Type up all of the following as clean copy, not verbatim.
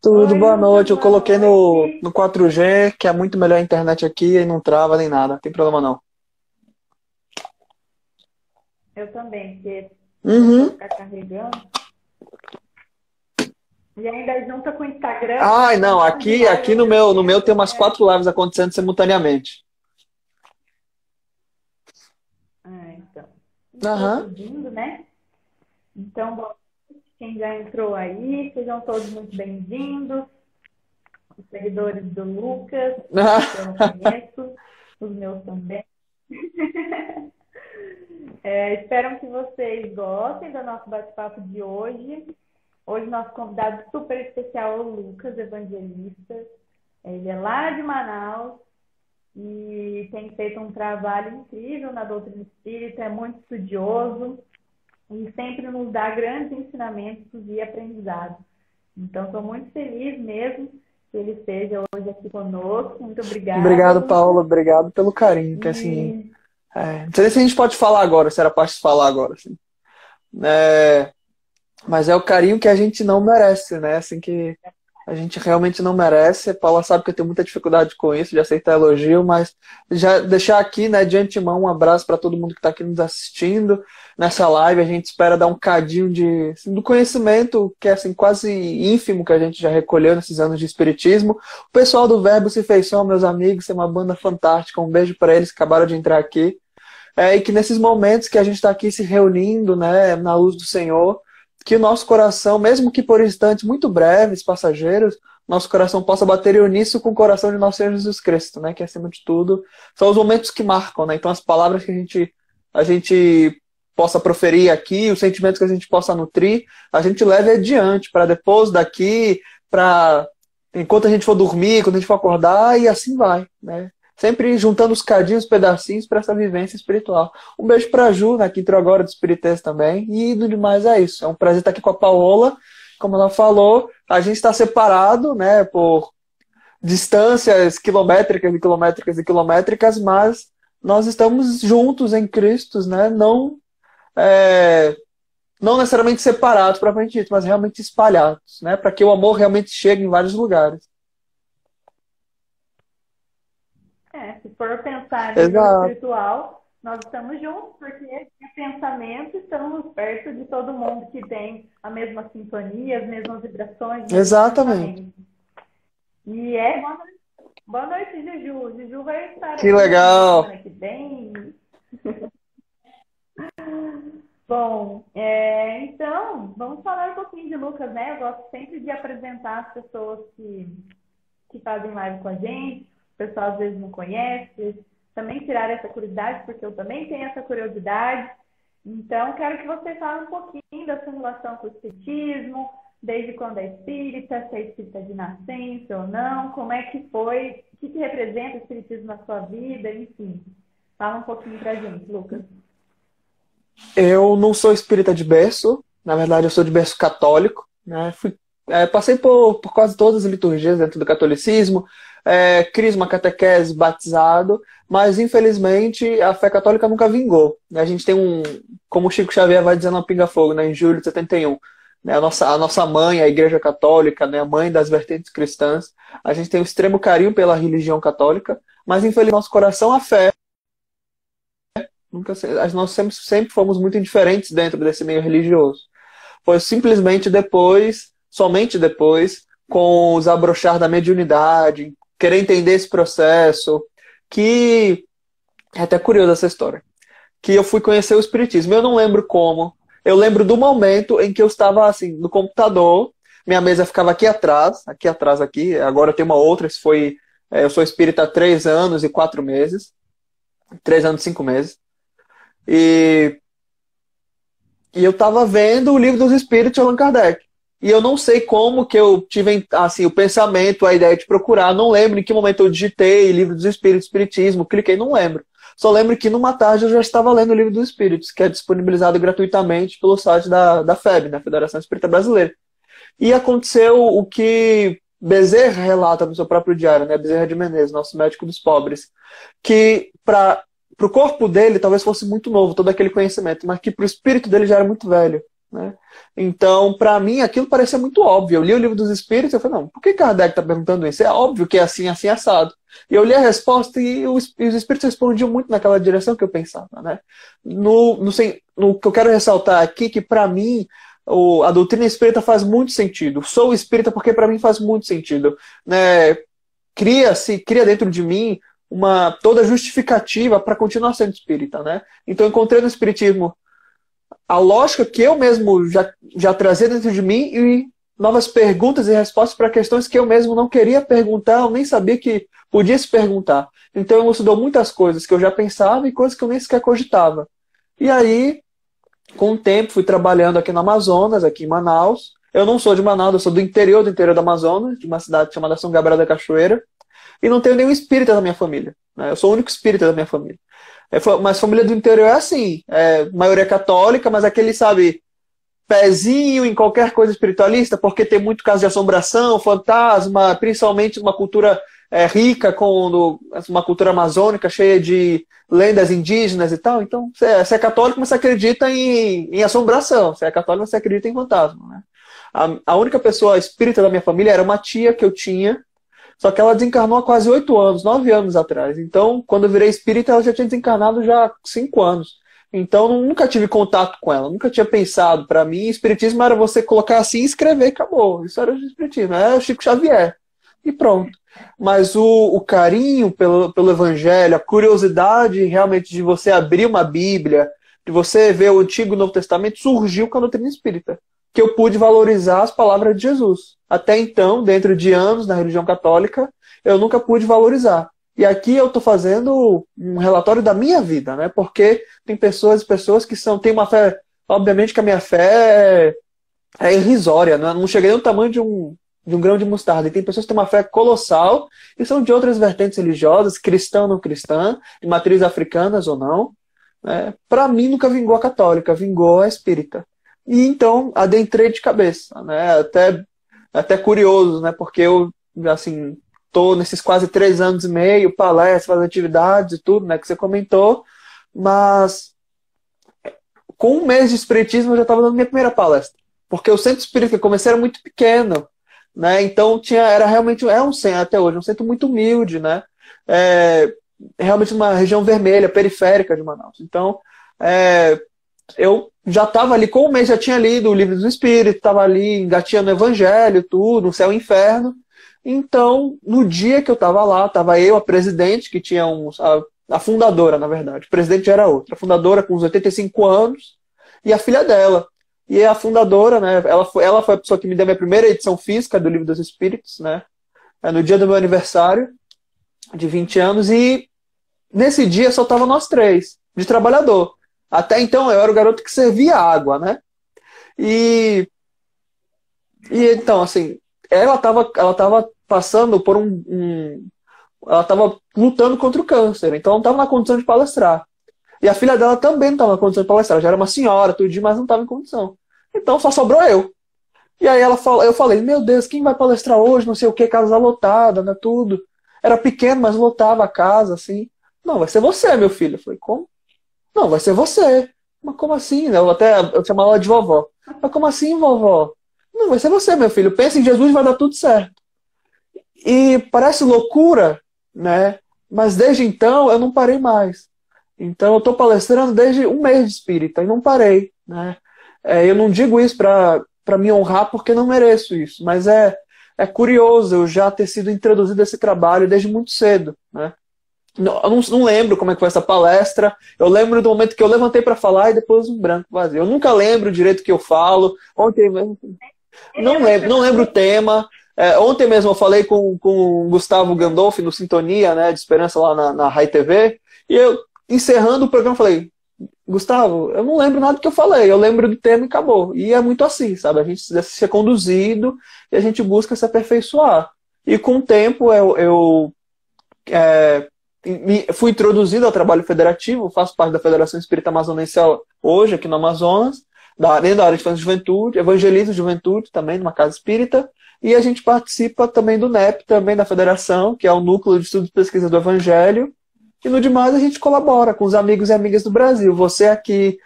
Tudo, Oi, boa Lucas, noite. Eu boa coloquei noite. no 4G, que é muito melhor a internet aqui e não trava nem nada. Não tem problema não. Eu também, porque começou a Uhum. ficar carregando. E ainda junta com o Instagram, Ai, um não, monte de live aqui ao no mesmo meu tem tempo. umas 4 lives acontecendo simultaneamente. Então. Aham. Introduzindo, né? Então, boa noite. Quem já entrou aí, sejam todos muito bem-vindos. Os seguidores do Lucas, que eu não conheço, os meus também. Espero que vocês gostem do nosso bate-papo de hoje. Hoje, nosso convidado super especial é o Lucas, evangelista. Ele é lá de Manaus e tem feito um trabalho incrível na doutrina espírita, é muito estudioso e sempre nos dá grandes ensinamentos e aprendizados. Então, estou muito feliz mesmo que ele esteja hoje aqui conosco. Muito obrigada, Obrigado, Lucas. Paula. Obrigado pelo carinho, que assim, E não sei se a gente pode falar agora, se era pra se falar agora, assim. É, mas é o carinho que a gente não merece, né? Assim que a gente realmente não merece. A Paula sabe que eu tenho muita dificuldade com isso, de aceitar elogio, mas já deixar aqui, né, de antemão, um abraço para todo mundo que está aqui nos assistindo nessa live. A gente espera dar um cadinho de, assim, do conhecimento que é assim, quase ínfimo que a gente já recolheu nesses anos de espiritismo. O pessoal do Verbo Se Fez Som, meus amigos, é uma banda fantástica. Um beijo para eles que acabaram de entrar aqui. E que nesses momentos que a gente está aqui se reunindo, né, na luz do Senhor, que o nosso coração, mesmo que por instantes muito breves, passageiros, nosso coração possa bater em uníssono com o coração de nosso Senhor Jesus Cristo, né, que acima de tudo são os momentos que marcam, né, então as palavras que a gente possa proferir aqui, os sentimentos que a gente possa nutrir, a gente leve adiante para depois daqui, para enquanto a gente for dormir, quando a gente for acordar, e assim vai, né. Sempre juntando os cadinhos, os pedacinhos para essa vivência espiritual. Um beijo para a Ju, né, que entrou agora do Espirites também. E no demais é isso. É um prazer estar aqui com a Paola. Como ela falou, a gente está separado, né, por distâncias quilométricas e quilométricas e quilométricas, mas nós estamos juntos em Cristo, né? É, não necessariamente separados, propriamente dito, mas realmente espalhados, né? Para que o amor realmente chegue em vários lugares. se for pensar em nível Exato. espiritual, nós estamos juntos, porque em pensamento estamos perto de todo mundo que tem a mesma sintonia, as mesmas vibrações, os mesmos Exatamente. pensamentos. E boa noite, Juju. Juju vai estar Que aqui na legal. semana que vem. Bom, então, vamos falar um pouquinho de Lucas, né? Eu gosto sempre de apresentar as pessoas que fazem live com a gente. O pessoal às vezes não conhece. Também tirar essa curiosidade, porque eu também tenho essa curiosidade. Então, quero que você fale um pouquinho da sua relação com o espiritismo, desde quando é espírita, se é espírita de nascença ou não, como é que foi, o que representa o espiritismo na sua vida, enfim. Fala um pouquinho pra gente, Lucas. Eu não sou espírita de berço, na verdade eu sou de berço católico, né? Passei por quase todas as liturgias dentro do catolicismo, crisma, catequese, batizado, mas infelizmente a fé católica nunca vingou, né? A gente tem como o Chico Xavier vai dizendo no Pinga Fogo, né, em julho de 71, né, a nossa mãe, a Igreja Católica, né, a mãe das vertentes cristãs, a gente tem um extremo carinho pela religião católica, mas infelizmente nosso coração a fé nós sempre fomos muito indiferentes dentro desse meio religioso. Foi simplesmente depois, somente depois, com os abrochar da mediunidade, querer entender esse processo, que é até curioso essa história, que eu fui conhecer o Espiritismo. Eu não lembro como, eu lembro do momento em que eu estava assim, no computador, minha mesa ficava aqui, agora tem uma outra, eu sou espírita há 3 anos e 4 meses, 3 anos e 5 meses. E, e eu estava vendo o Livro dos Espíritos de Allan Kardec. E eu não sei como que eu tive assim, o pensamento, a ideia de procurar. Não lembro em que momento eu digitei Livro dos Espíritos, Espiritismo, cliquei, não lembro. Só lembro que numa tarde eu já estava lendo o Livro dos Espíritos, que é disponibilizado gratuitamente pelo site da FEB, da Federação Espírita Brasileira. E aconteceu o que Bezerra relata no seu próprio diário, né? Bezerra de Menezes, nosso médico dos pobres, que para o corpo dele talvez fosse muito novo todo aquele conhecimento, mas que para o espírito dele já era muito velho. né? Então, para mim, aquilo parecia muito óbvio. Eu li o Livro dos Espíritos e eu falei, não, por que Kardec está perguntando isso? É óbvio que é assim, assim, assado. E eu li a resposta e os Espíritos respondiam muito naquela direção que eu pensava, né? No que eu quero ressaltar aqui, que para mim, a doutrina espírita faz muito sentido. Sou espírita porque para mim faz muito sentido, né? Cria dentro de mim toda justificativa para continuar sendo espírita, né? Então, eu encontrei no espiritismo a lógica que eu mesmo já trazia dentro de mim e novas perguntas e respostas para questões que eu mesmo não queria perguntar, eu nem sabia que podia se perguntar. Então, eu estudou muitas coisas que eu já pensava e coisas que eu nem sequer cogitava. E aí, com o tempo, fui trabalhando aqui no Amazonas, aqui em Manaus. Eu não sou de Manaus, eu sou do interior do Amazonas, de uma cidade chamada São Gabriel da Cachoeira. E não tenho nenhum espírita da minha família, né? Eu sou o único espírita da minha família. Mas família do interior é assim, maioria católica, mas aquele, sabe, pezinho em qualquer coisa espiritualista, porque tem muito caso de assombração, fantasma, principalmente uma cultura rica, com uma cultura amazônica, cheia de lendas indígenas e tal. Então, você é católico, mas você acredita em assombração. Você é católico, mas você acredita em fantasma, né? A única pessoa espírita da minha família era uma tia que eu tinha, só que ela desencarnou há quase 8 anos, 9 anos atrás. Então, quando eu virei espírita, ela já tinha desencarnado já há 5 anos. Então, eu nunca tive contato com ela, nunca tinha pensado. Para mim, espiritismo era você colocar assim e escrever e acabou. Isso era o espiritismo, era o Chico Xavier. E pronto. Mas o carinho pelo evangelho, a curiosidade realmente de você abrir uma Bíblia, de você ver o Antigo e o Novo Testamento, surgiu com a doutrina espírita. Que eu pude valorizar as palavras de Jesus. Até então, dentro de anos na religião católica, eu nunca pude valorizar. E aqui eu estou fazendo um relatório da minha vida, né? Porque tem pessoas que têm uma fé, obviamente que a minha fé é irrisória, né? Não cheguei no tamanho de um grão de mostarda. E tem pessoas que têm uma fé colossal e são de outras vertentes religiosas, cristã ou não cristã, de matriz africanas ou não. Né? Para mim nunca vingou a católica, vingou a espírita. E então adentrei de cabeça, né? Até curioso, né? Porque eu, assim, tô nesses quase 3 anos e meio, palestras, atividades e tudo, né? Que você comentou, mas com 1 mês de espiritismo eu já estava dando minha primeira palestra. Porque o centro espírita que eu comecei era muito pequeno, né? Então era realmente, um centro até hoje, um centro muito humilde, né? Realmente numa região vermelha, periférica de Manaus. Então, eu já estava ali, com 1 mês já tinha lido o Livro dos Espíritos, estava ali engateando o Evangelho, tudo, o céu e o inferno. Então, no dia que eu estava lá, estava eu, a presidente, que tinha a fundadora, na verdade. O presidente já era outra. A fundadora com uns 85 anos e a filha dela. E a fundadora, né, ela foi a pessoa que me deu a minha primeira edição física do Livro dos Espíritos, né, no dia do meu aniversário, de 20 anos, e nesse dia só tava nós 3, de trabalhador. Até então eu era o garoto que servia água, né? E então, assim, ela tava passando por ela tava lutando contra o câncer, então não tava na condição de palestrar. E a filha dela também não tava na condição de palestrar, já era uma senhora, tudo, mas não tava em condição. Então só sobrou eu. E aí eu falei, meu Deus, quem vai palestrar hoje? Não sei o que, casa lotada, né? Tudo. Era pequeno, mas lotava a casa, assim. Não, vai ser você, meu filho. Eu falei, como? Não, vai ser você. Mas como assim? Eu chamava ela de vovó. Mas como assim, vovó? Não, vai ser você, meu filho. Pensa em Jesus e vai dar tudo certo. E parece loucura, né? Mas desde então eu não parei mais. Então eu estou palestrando desde 1 mês de espírita e não parei, né? Eu não digo isso para me honrar porque não mereço isso, mas é curioso eu já ter sido introduzido a esse trabalho desde muito cedo, né? Eu não lembro como é que foi essa palestra. Eu lembro do momento que eu levantei para falar e depois um branco vazio. Eu nunca lembro direito o que eu falo. Ontem mesmo, não lembro o tema. Ontem mesmo eu falei com o Gustavo Gandolfi no Sintonia, né, de Esperança lá na Rai TV. E eu, encerrando o programa, falei, Gustavo, eu não lembro nada do que eu falei. Eu lembro do tema e acabou. E é muito assim, sabe? A gente se deixa ser conduzido e a gente busca se aperfeiçoar. E com o tempo eu fui introduzido ao trabalho federativo, faço parte da Federação Espírita Amazonense hoje, aqui no Amazonas, dentro da área de juventude, evangelizo juventude também, numa casa espírita, e a gente participa também do NEP, também da Federação, que é o Núcleo de Estudos e Pesquisa do Evangelho, e no demais a gente colabora com os amigos e amigas do Brasil. Você aqui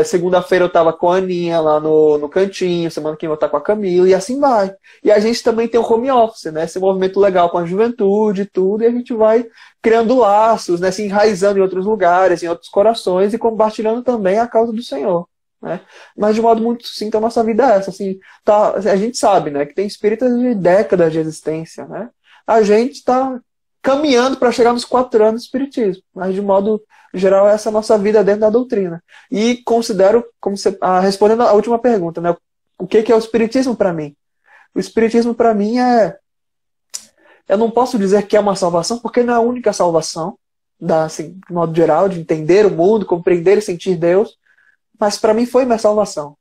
Segunda-feira eu estava com a Aninha lá no cantinho, semana que vem eu vou estar com a Camila, e assim vai. E a gente também tem o home office, né? Esse movimento legal com a juventude e tudo, e a gente vai criando laços, né? Se enraizando em outros lugares, em outros corações, e compartilhando também a causa do Senhor. Né? Mas de modo muito sucinto, a nossa vida é essa. Assim, tá, a gente sabe, né, que tem espíritas de décadas de existência. Né? A gente está caminhando para chegar nos 4 anos do espiritismo. Mas de modo geral, essa é a nossa vida dentro da doutrina. E considero, como você, respondendo a última pergunta, né, o que é o espiritismo para mim? O espiritismo para mim eu não posso dizer que é uma salvação, porque não é a única salvação, assim, de modo geral, de entender o mundo, compreender e sentir Deus. Mas para mim foi minha salvação,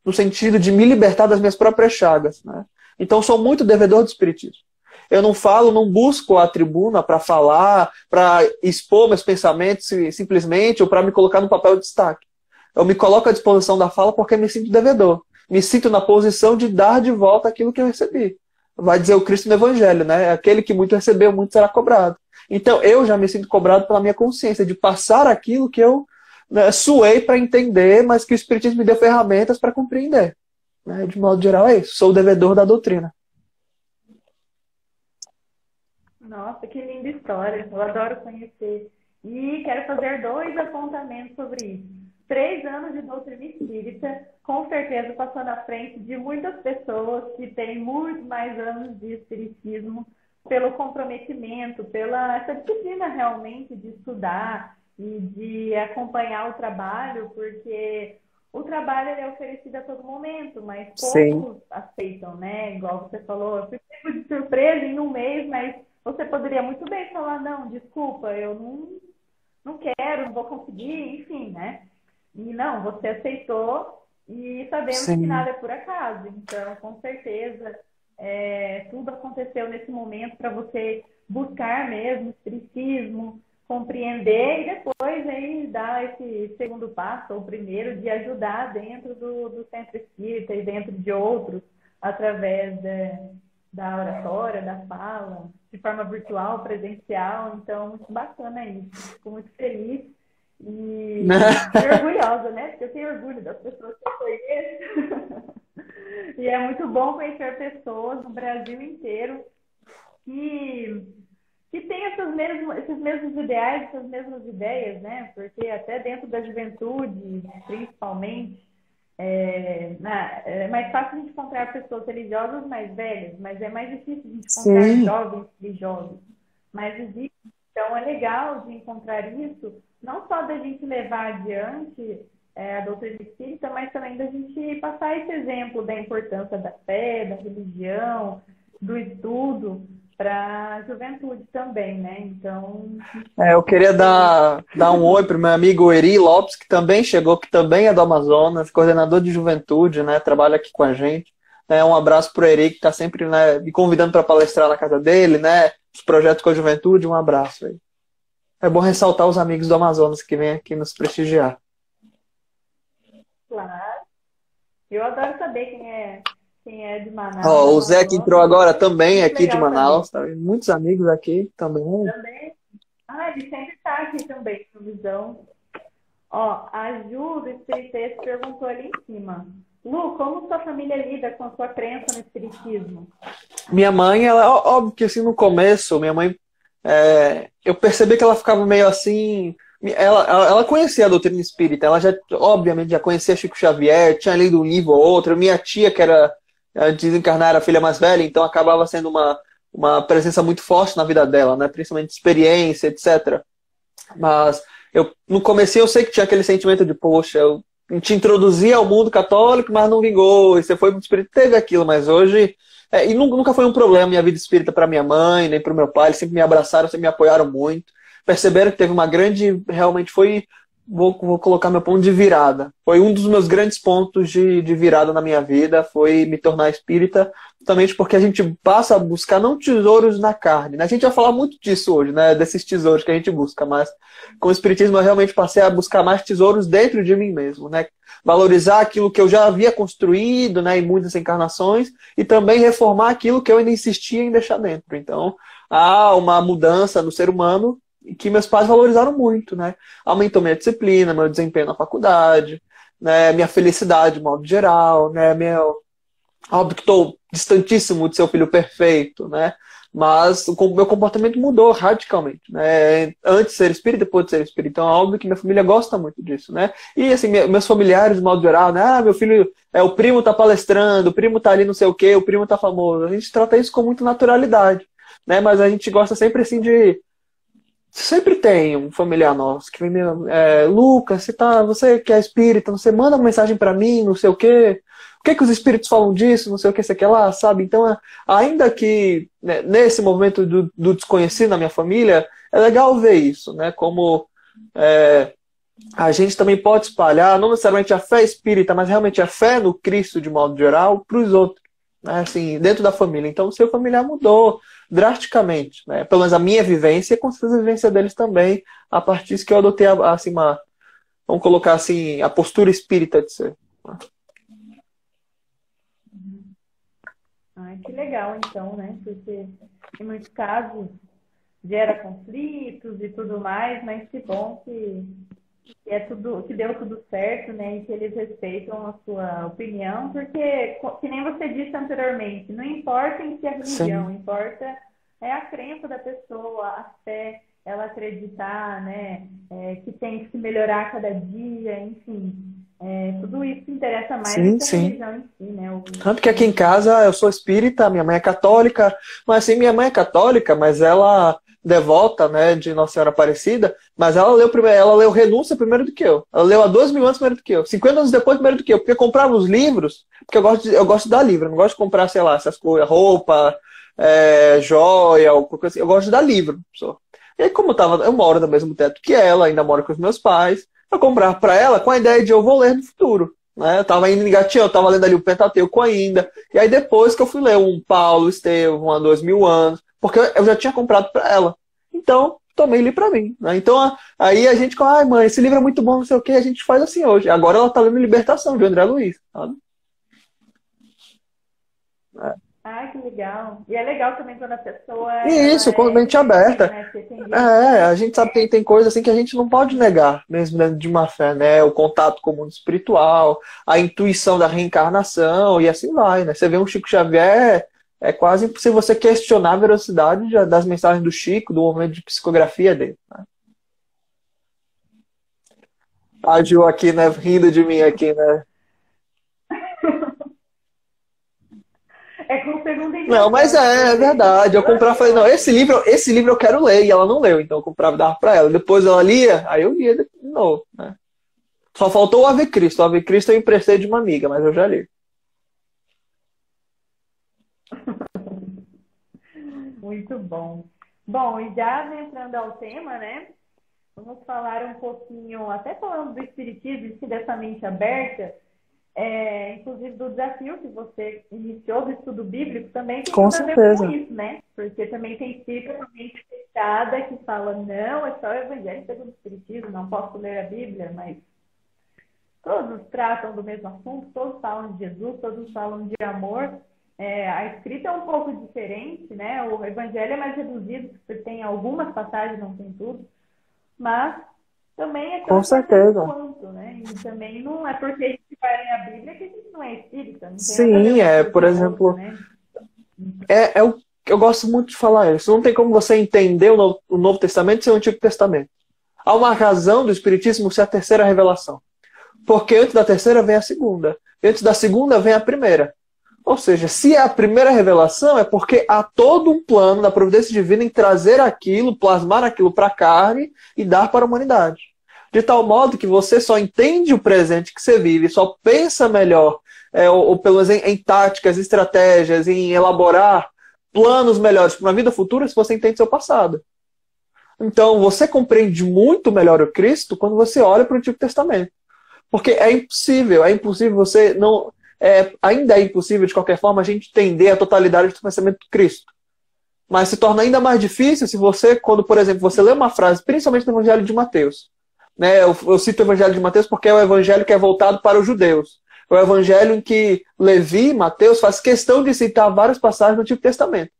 no sentido de me libertar das minhas próprias chagas. Né? Então sou muito devedor do espiritismo. Eu não falo, não busco a tribuna para falar, para expor meus pensamentos simplesmente, ou para me colocar no papel de destaque. Eu me coloco à disposição da fala porque me sinto devedor. Me sinto na posição de dar de volta aquilo que eu recebi. Vai dizer o Cristo no Evangelho, né? Aquele que muito recebeu, muito será cobrado. Então eu já me sinto cobrado pela minha consciência, de passar aquilo que eu suei para entender, mas que o Espiritismo me deu ferramentas para compreender. Né? De modo geral é isso. Sou o devedor da doutrina. Nossa, que linda história. Eu adoro conhecer. E quero fazer 2 apontamentos sobre isso. 3 anos de doutrina espírita, com certeza passou na frente de muitas pessoas que têm muito mais anos de espiritismo, pelo comprometimento, pela essa disciplina realmente de estudar e de acompanhar o trabalho, porque o trabalho ele é oferecido a todo momento, mas poucos aceitam, né? Igual você falou, eu fui pego de surpresa em um mês, mas você poderia muito bem falar, não, desculpa, eu não quero, não vou conseguir, enfim, né? E não, você aceitou e sabemos que nada é por acaso. Então, com certeza, tudo aconteceu nesse momento para você buscar mesmo espiritismo, compreender e depois aí dar esse segundo passo, ou primeiro, de ajudar dentro do centro espírita e dentro de outros, através da oratória, da fala, de forma virtual, presencial. Então, muito bacana isso. Fico muito feliz e orgulhosa, né? Porque eu tenho orgulho das pessoas que eu conheço. E é muito bom conhecer pessoas no Brasil inteiro que tem esses mesmos ideais, essas mesmas ideias, né? Porque até dentro da juventude, principalmente, é mais fácil a gente encontrar pessoas religiosas mais velhas, mas é mais difícil a gente encontrar jovens religiosos. Mas existe, então é legal de encontrar isso, não só da gente levar adiante a doutrina espírita, mas também da gente passar esse exemplo da importância da fé, da religião, do estudo, para a juventude também, né? Então... eu queria dar um oi para o meu amigo Eri Lopes, que também chegou, que também é do Amazonas, coordenador de juventude, né? Trabalha aqui com a gente. Um abraço para o Eri, que está sempre, né, me convidando para palestrar na casa dele, né? Os projetos com a juventude, um abraço aí. É bom ressaltar os amigos do Amazonas que vêm aqui nos prestigiar. Claro. Eu adoro saber quem é de Manaus. O Zé que entrou agora também aqui de Manaus. Tá? Muitos amigos aqui também. Ele sempre está aqui também, no Visão. A Ju do Espiritismo perguntou ali em cima. Lu, como sua família lida com a sua crença no espiritismo? Minha mãe, óbvio que assim no começo, minha mãe, eu percebi que ela ficava meio assim. Ela conhecia a doutrina espírita, ela obviamente já conhecia Chico Xavier, tinha lido um livro ou outro. Minha tia, que era desencarnar, era a filha mais velha, então acabava sendo uma presença muito forte na vida dela, né? Principalmente experiência, etc. Mas no começo eu sei que tinha aquele sentimento de, poxa, eu te introduzi ao mundo católico, mas não vingou, e você foi muito espírita, teve aquilo, mas hoje... e nunca foi um problema minha vida espírita para minha mãe, nem para o meu pai, eles sempre me abraçaram, sempre me apoiaram muito. Perceberam que teve uma grande, realmente foi, vou colocar meu ponto de virada. Foi um dos meus grandes pontos de virada na minha vida, foi me tornar espírita, justamente porque a gente passa a buscar não tesouros na carne, né? A gente vai falar muito disso hoje, né? Desses tesouros que a gente busca, mas com o espiritismo eu realmente passei a buscar mais tesouros dentro de mim mesmo, né? Valorizar aquilo que eu já havia construído, né, em muitas encarnações, e também reformar aquilo que eu ainda insistia em deixar dentro. Então, há uma mudança no ser humano que meus pais valorizaram muito, né? Aumentou minha disciplina, meu desempenho na faculdade, né, minha felicidade, de modo geral, né, óbvio que estou distantíssimo de ser o filho perfeito, né? Mas o meu comportamento mudou radicalmente, né? Antes de ser espírita, depois de ser espírita. Então é óbvio que minha família gosta muito disso, né? E assim, meus familiares, de modo geral, né? Ah, meu filho, o primo tá palestrando, o primo tá ali não sei o quê, o primo tá famoso. A gente trata isso com muita naturalidade, né? Mas a gente gosta sempre assim de... Sempre tem um familiar nosso que vem me... Lucas, você que é espírita, você manda uma mensagem para mim, não sei o quê. O que os espíritos falam disso, não sei o que, sei que lá, sabe? Então, ainda que né, nesse movimento do desconhecido na minha família, é legal ver isso, né? Como a gente também pode espalhar, não necessariamente a fé espírita, mas realmente a fé no Cristo, de modo geral, para os outros, né? Assim, dentro da família. Então, o seu familiar mudou drasticamente, né? Pelo menos a minha vivência e com certeza a vivência deles também, a partir disso que eu adotei, assim, vamos colocar assim, a postura espírita de ser. Ai, que legal, então, né? Porque em muitos casos gera conflitos e tudo mais, mas que bom que que deu tudo certo, né? E que eles respeitam a sua opinião, porque, que nem você disse anteriormente, não importa em que a religião, Sim. importa a crença da pessoa, a fé, ela acreditar, né? Que tem que se melhorar a cada dia, enfim. Tudo isso interessa mais do Sim, que a sim. religião em si, né? Tanto que aqui em casa eu sou espírita, minha mãe é católica, mas assim, minha mãe é católica, mas ela devota, né, de Nossa Senhora Aparecida, mas ela leu Renúncia primeiro do que eu. Ela leu há 2.000 anos primeiro do que eu, 50 anos depois primeiro do que eu, porque comprava os livros, porque eu gosto de dar livro, eu não gosto de comprar, sei lá, essas coisas, roupa, joia, ou qualquer coisa assim. Eu gosto de dar livro, pessoal. E aí, como eu moro no mesmo teto que ela, ainda moro com os meus pais, eu comprava para ela com a ideia de eu vou ler no futuro. Né? Eu estava indo engatinhando, eu estava lendo ali o Pentateuco ainda. E aí depois que eu fui ler um Paulo Estevão, há 2.000 anos, porque eu já tinha comprado para ela. Então, tomei li para mim. Né? Então, aí a gente, ai mãe, esse livro é muito bom, não sei o que, a gente faz assim hoje. Agora ela está lendo Libertação, de André Luiz. Sabe? Ai, que legal. E é legal também quando a pessoa E ela isso, com a é mente receptiva, aberta. né? Porque tem gente que A gente sabe que tem coisas assim que a gente não pode negar, mesmo dentro de uma fé, né? O contato com o mundo espiritual, a intuição da reencarnação e assim vai, né? Você vê um Chico Xavier, é quase impossível você questionar a veracidade das mensagens do Chico, do movimento de psicografia dele. Né? A Ju aqui, né, rindo de mim aqui, né? é com segunda Não, mas intenção, é inclusive. verdade. Eu comprava, falei, Eu não, acho esse livro eu quero ler, e ela não leu, então eu comprava e dava pra ela. Depois ela lia, aí eu lia de novo, né? Só faltou o Ave Cristo. O Ave Cristo eu emprestei de uma amiga, mas eu já li. muito bom. Bom, e já entrando ao tema, né? Vamos falar um pouquinho, até falando do espiritismo, dessa mente aberta, inclusive do desafio que você iniciou do estudo bíblico, também tem Com tudo a ver com certeza. isso, né? Porque também tem espírita com a mente fechada que fala, não, é só o evangelho segundo o espiritismo, não posso ler a Bíblia, mas todos tratam do mesmo assunto, todos falam de Jesus, todos falam de amor. A escrita é um pouco diferente, né? O evangelho é mais reduzido, porque tem algumas passagens, não tem tudo, mas também é tão Com importante certeza. quanto, né? E também não é porque a gente vai ler a Bíblia que a gente não é espírita, não tem nada a ver Sim, uma coisa por com a outra, exemplo, né? eu gosto muito de falar isso. Não tem como você entender o Novo Testamento sem o Antigo Testamento. Há uma razão do Espiritismo ser a terceira revelação. Porque antes da terceira vem a segunda. Antes da segunda vem a primeira. Ou seja, se é a primeira revelação, é porque há todo um plano da providência divina em trazer aquilo, plasmar aquilo para a carne e dar para a humanidade. De tal modo que você só entende o presente que você vive, só pensa melhor, ou pelo menos em táticas, estratégias, em elaborar planos melhores para uma vida futura se você entende seu passado. Então, você compreende muito melhor o Cristo quando você olha para o Antigo Testamento. Porque é impossível você não... ainda é impossível, de qualquer forma, a gente entender a totalidade do pensamento de Cristo. Mas se torna ainda mais difícil se você, quando, por exemplo, você lê uma frase, principalmente no Evangelho de Mateus. Né? Eu cito o Evangelho de Mateus porque é o Evangelho que é voltado para os judeus. É o Evangelho em que Levi, Mateus, faz questão de citar várias passagens do Antigo Testamento.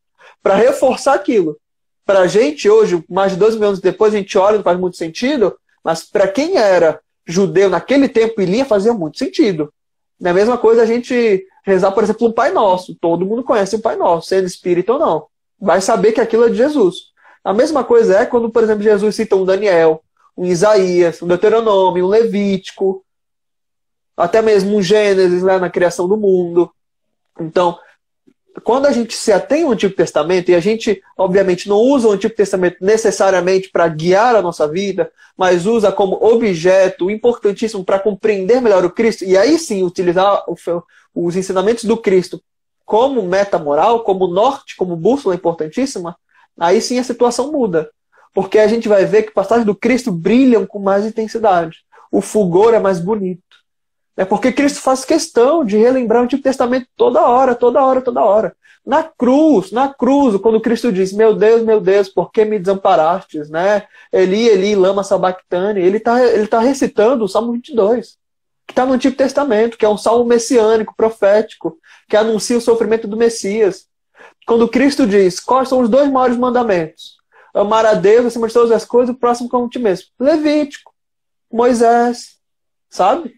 Para reforçar aquilo. Para a gente, hoje, mais de 2.000 anos depois, a gente olha, não faz muito sentido, mas para quem era judeu naquele tempo e lia, fazia muito sentido. É a mesma coisa a gente rezar, por exemplo, um Pai Nosso. Todo mundo conhece o Pai Nosso, sendo espírita ou não. Vai saber que aquilo é de Jesus. A mesma coisa é quando, por exemplo, Jesus cita um Daniel, um Isaías, um Deuteronômio, um Levítico, até mesmo um Gênesis, né, na criação do mundo. Então, quando a gente se atém ao Antigo Testamento, e a gente, obviamente, não usa o Antigo Testamento necessariamente para guiar a nossa vida, mas usa como objeto importantíssimo para compreender melhor o Cristo, e aí sim utilizar os ensinamentos do Cristo como meta moral, como norte, como bússola importantíssima, aí sim a situação muda. Porque a gente vai ver que passagens do Cristo brilham com mais intensidade. O fulgor é mais bonito. É porque Cristo faz questão de relembrar o Antigo Testamento toda hora, toda hora, toda hora. Na cruz, quando Cristo diz, meu Deus, por que me desamparastes? Né? Eli, Eli, lama sabachthani. Ele tá recitando o Salmo 22, que está no Antigo Testamento, que é um salmo messiânico, profético, que anuncia o sofrimento do Messias. Quando Cristo diz, quais são os 2 maiores mandamentos? Amar a Deus acima de todas as coisas e o próximo como ti mesmo. Levítico, Moisés, sabe?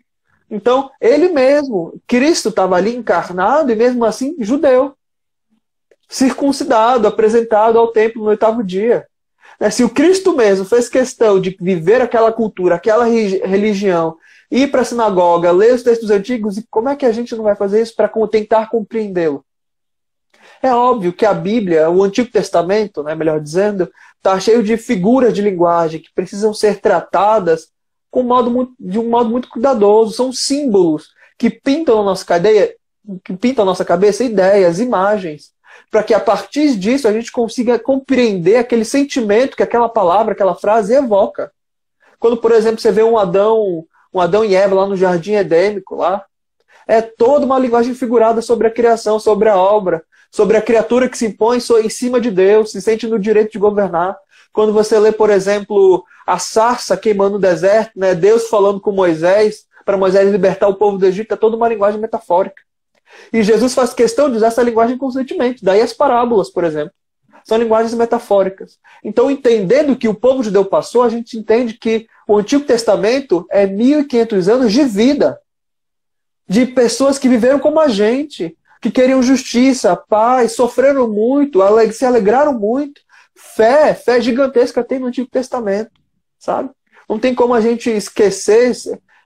Então, ele mesmo, Cristo estava ali encarnado e mesmo assim judeu, circuncidado, apresentado ao templo no 8º dia. Se o Cristo mesmo fez questão de viver aquela cultura, aquela religião, ir para a sinagoga, ler os textos antigos, e como é que a gente não vai fazer isso para tentar compreendê-lo? É óbvio que a Bíblia, o Antigo Testamento, né, melhor dizendo, está cheio de figuras de linguagem que precisam ser tratadas de um modo muito cuidadoso. São símbolos que pintam a nossa cabeça ideias, imagens, para que a partir disso a gente consiga compreender aquele sentimento que aquela palavra, aquela frase evoca. Quando, por exemplo, você vê um Adão e Eva lá no Jardim Edêmico, lá, é toda uma linguagem figurada sobre a criação, sobre a obra, sobre a criatura que se impõe em cima de Deus, se sente no direito de governar. Quando você lê, por exemplo, a sarça queimando no deserto, né, Deus falando com Moisés, para Moisés libertar o povo do Egito, é toda uma linguagem metafórica. E Jesus faz questão de usar essa linguagem constantemente. Daí as parábolas, por exemplo. São linguagens metafóricas. Então, entendendo que o povo judeu passou, a gente entende que o Antigo Testamento é 1.500 anos de vida. De pessoas que viveram como a gente, que queriam justiça, paz, sofreram muito, se alegraram muito. Fé gigantesca tem no Antigo Testamento, sabe? Não tem como a gente esquecer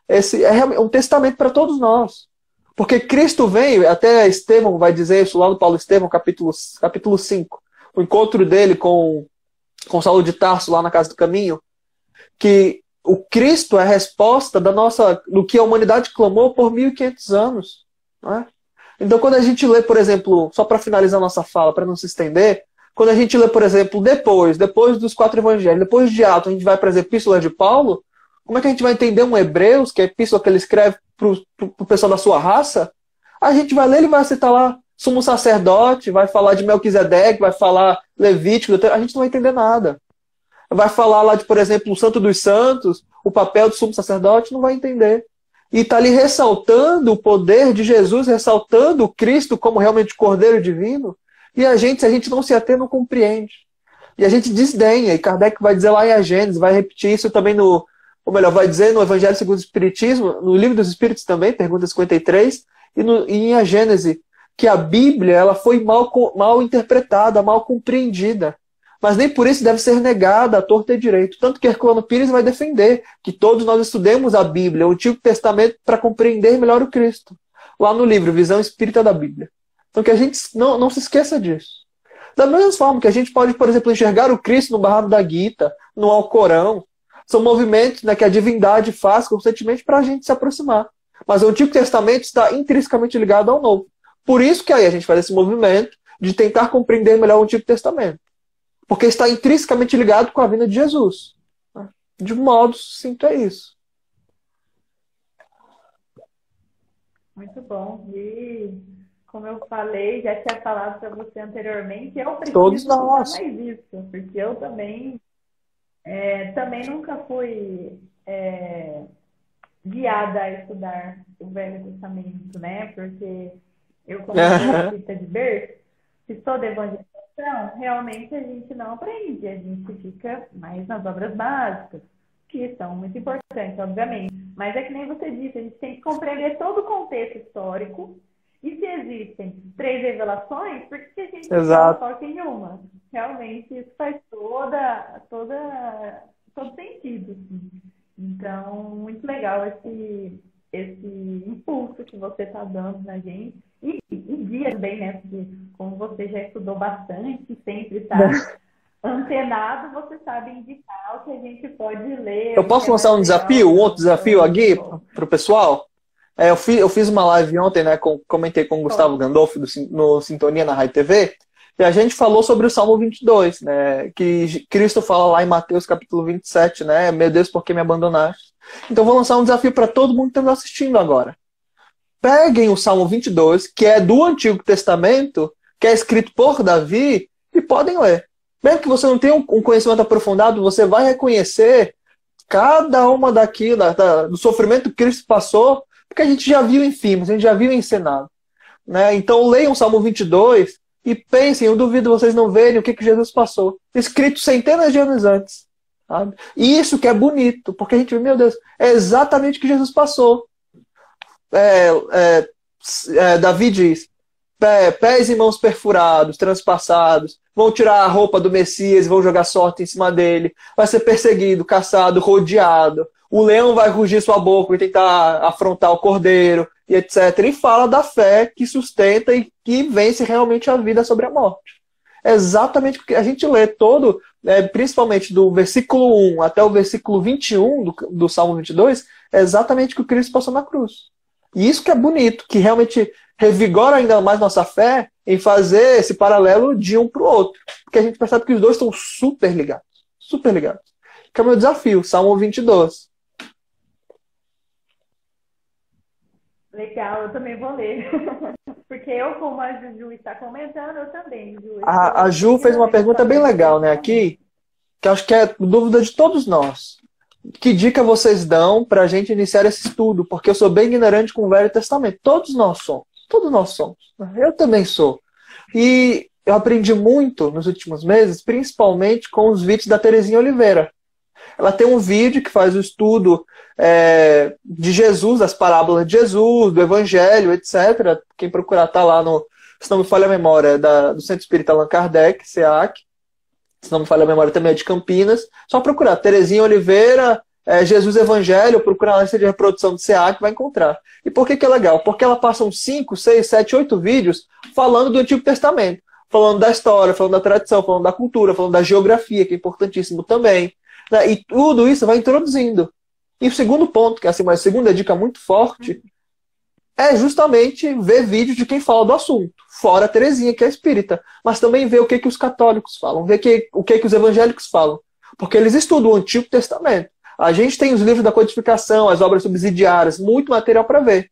é um testamento para todos nós. Porque Cristo veio, até Estevão vai dizer isso lá no Paulo Estevão, capítulo 5, o encontro dele com Saulo de Tarso lá na Casa do Caminho, que o Cristo é a resposta do que a humanidade clamou por 1.500 anos. Não é? Então, quando a gente lê, por exemplo, só para finalizar nossa fala, para não se estender, quando a gente lê, por exemplo, depois dos 4 evangelhos, depois de Atos, a gente vai para as epístolas de Paulo, como é que a gente vai entender um Hebreus, que é a epístola que ele escreve para o pessoal da sua raça? A gente vai ler, ele vai citar lá sumo sacerdote, vai falar de Melquisedeque, vai falar Levítico, a gente não vai entender nada. Vai falar lá de, por exemplo, o Santo dos Santos, o papel do sumo sacerdote, não vai entender. E está ali ressaltando o poder de Jesus, ressaltando o Cristo como realmente Cordeiro Divino. E se a gente não se atém, não compreende. E a gente desdenha. E Kardec vai dizer lá em A Gênese, vai repetir isso também vai dizer no Evangelho segundo o Espiritismo, no Livro dos Espíritos também, pergunta 53, e em A Gênese, que a Bíblia ela foi mal interpretada, mal compreendida. Mas nem por isso deve ser negada à torta e direito. Tanto que Herculano Pires vai defender que todos nós estudemos a Bíblia, o Antigo Testamento, para compreender melhor o Cristo. Lá no livro Visão Espírita da Bíblia. Então que a gente não se esqueça disso. Da mesma forma que a gente pode, por exemplo, enxergar o Cristo no Bhagavad da Gita, no Alcorão. São movimentos, né, que a divindade faz constantemente para a gente se aproximar. Mas o Antigo Testamento está intrinsecamente ligado ao Novo. Por isso que aí a gente faz esse movimento de tentar compreender melhor o Antigo Testamento. Porque está intrinsecamente ligado com a vinda de Jesus. De modo sucinto é isso. Muito bom. E como eu falei, já tinha falado para você anteriormente, eu Todos preciso estudar nós. mais isso, porque eu também nunca fui guiada a estudar o Velho Testamento, né? Porque eu, como sou espírita de berço, se sou de evangelização, realmente a gente não aprende, a gente fica mais nas obras básicas, que são muito importantes, obviamente. Mas é que nem você disse, a gente tem que compreender todo o contexto histórico. E se existem três revelações, por que a gente só Exato. foca em uma? Realmente, isso faz todo sentido, assim. Então, muito legal esse impulso que você está dando na gente. E guia também, né? Porque como você já estudou bastante, sempre está antenado, você sabe indicar o que a gente pode ler, Eu o que posso é lançar mais um legal desafio, um para outro desafio noção. aqui para o pessoal? Eu fiz uma live ontem, né? Comentei com o Gustavo Pode. Gandolfo no Sintonia na Rádio TV. E a gente falou sobre o Salmo 22, né? Que Cristo fala lá em Mateus capítulo 27, né? Meu Deus, por que me abandonaste? Então eu vou lançar um desafio para todo mundo que está assistindo agora. Peguem o Salmo 22, que é do Antigo Testamento, que é escrito por Davi, e podem ler. Mesmo que você não tenha um conhecimento aprofundado, você vai reconhecer cada uma daquilo, do sofrimento que Cristo passou, porque a gente já viu em filmes, a gente já viu ensinado. Né? Então leiam o Salmo 22 e pensem, eu duvido vocês não verem o que Jesus passou. Escrito centenas de anos antes. Sabe? E isso que é bonito, porque a gente vê, meu Deus, é exatamente o que Jesus passou. É, Davi diz, pés e mãos perfurados, transpassados, vão tirar a roupa do Messias, vão jogar sorte em cima dele, vai ser perseguido, caçado, rodeado, o leão vai rugir sua boca e tentar afrontar o cordeiro, e etc. E fala da fé que sustenta e que vence realmente a vida sobre a morte. É exatamente porque a gente lê todo, principalmente do versículo 1 até o versículo 21 do Salmo 22, é exatamente o que o Cristo passou na cruz. E isso que é bonito, que realmente revigora ainda mais nossa fé em fazer esse paralelo de um para o outro. Porque a gente percebe que os dois estão super ligados. Super ligados. Que é o meu desafio, Salmo 22. Legal, eu também vou ler. Porque eu, como a Juju está comentando, eu também, Ju, A estou Ju fez uma pesquisando pergunta essa bem parte do legal, né, relacionamento. aqui, que acho que é dúvida de todos nós. Que dica vocês dão para a gente iniciar esse estudo? Porque eu sou bem ignorante com o Velho Testamento. Todos nós somos. Todos nós somos. Eu também sou. E eu aprendi muito nos últimos meses, principalmente com os vídeos da Terezinha Oliveira. Ela tem um vídeo que faz o estudo de Jesus, das parábolas de Jesus, do Evangelho, etc. Quem procurar tá lá no, se não me falha a memória, do Centro Espírita Allan Kardec, SEAC. Se não me falha a memória, também é de Campinas. Só procurar Terezinha Oliveira, Jesus Evangelho, procurar na lista de reprodução do SEAC, vai encontrar. E por que é legal? Porque ela passa uns 5, 6, 7, 8 vídeos falando do Antigo Testamento. Falando da história, falando da tradição, falando da cultura, falando da geografia, que é importantíssimo também. Né? E tudo isso vai introduzindo. E o segundo ponto, que é assim, uma segunda dica muito forte, é justamente ver vídeos de quem fala do assunto. Fora a Terezinha, que é espírita. Mas também ver o que os católicos falam, ver o que os evangélicos falam. Porque eles estudam o Antigo Testamento. A gente tem os livros da codificação, as obras subsidiárias, muito material para ver.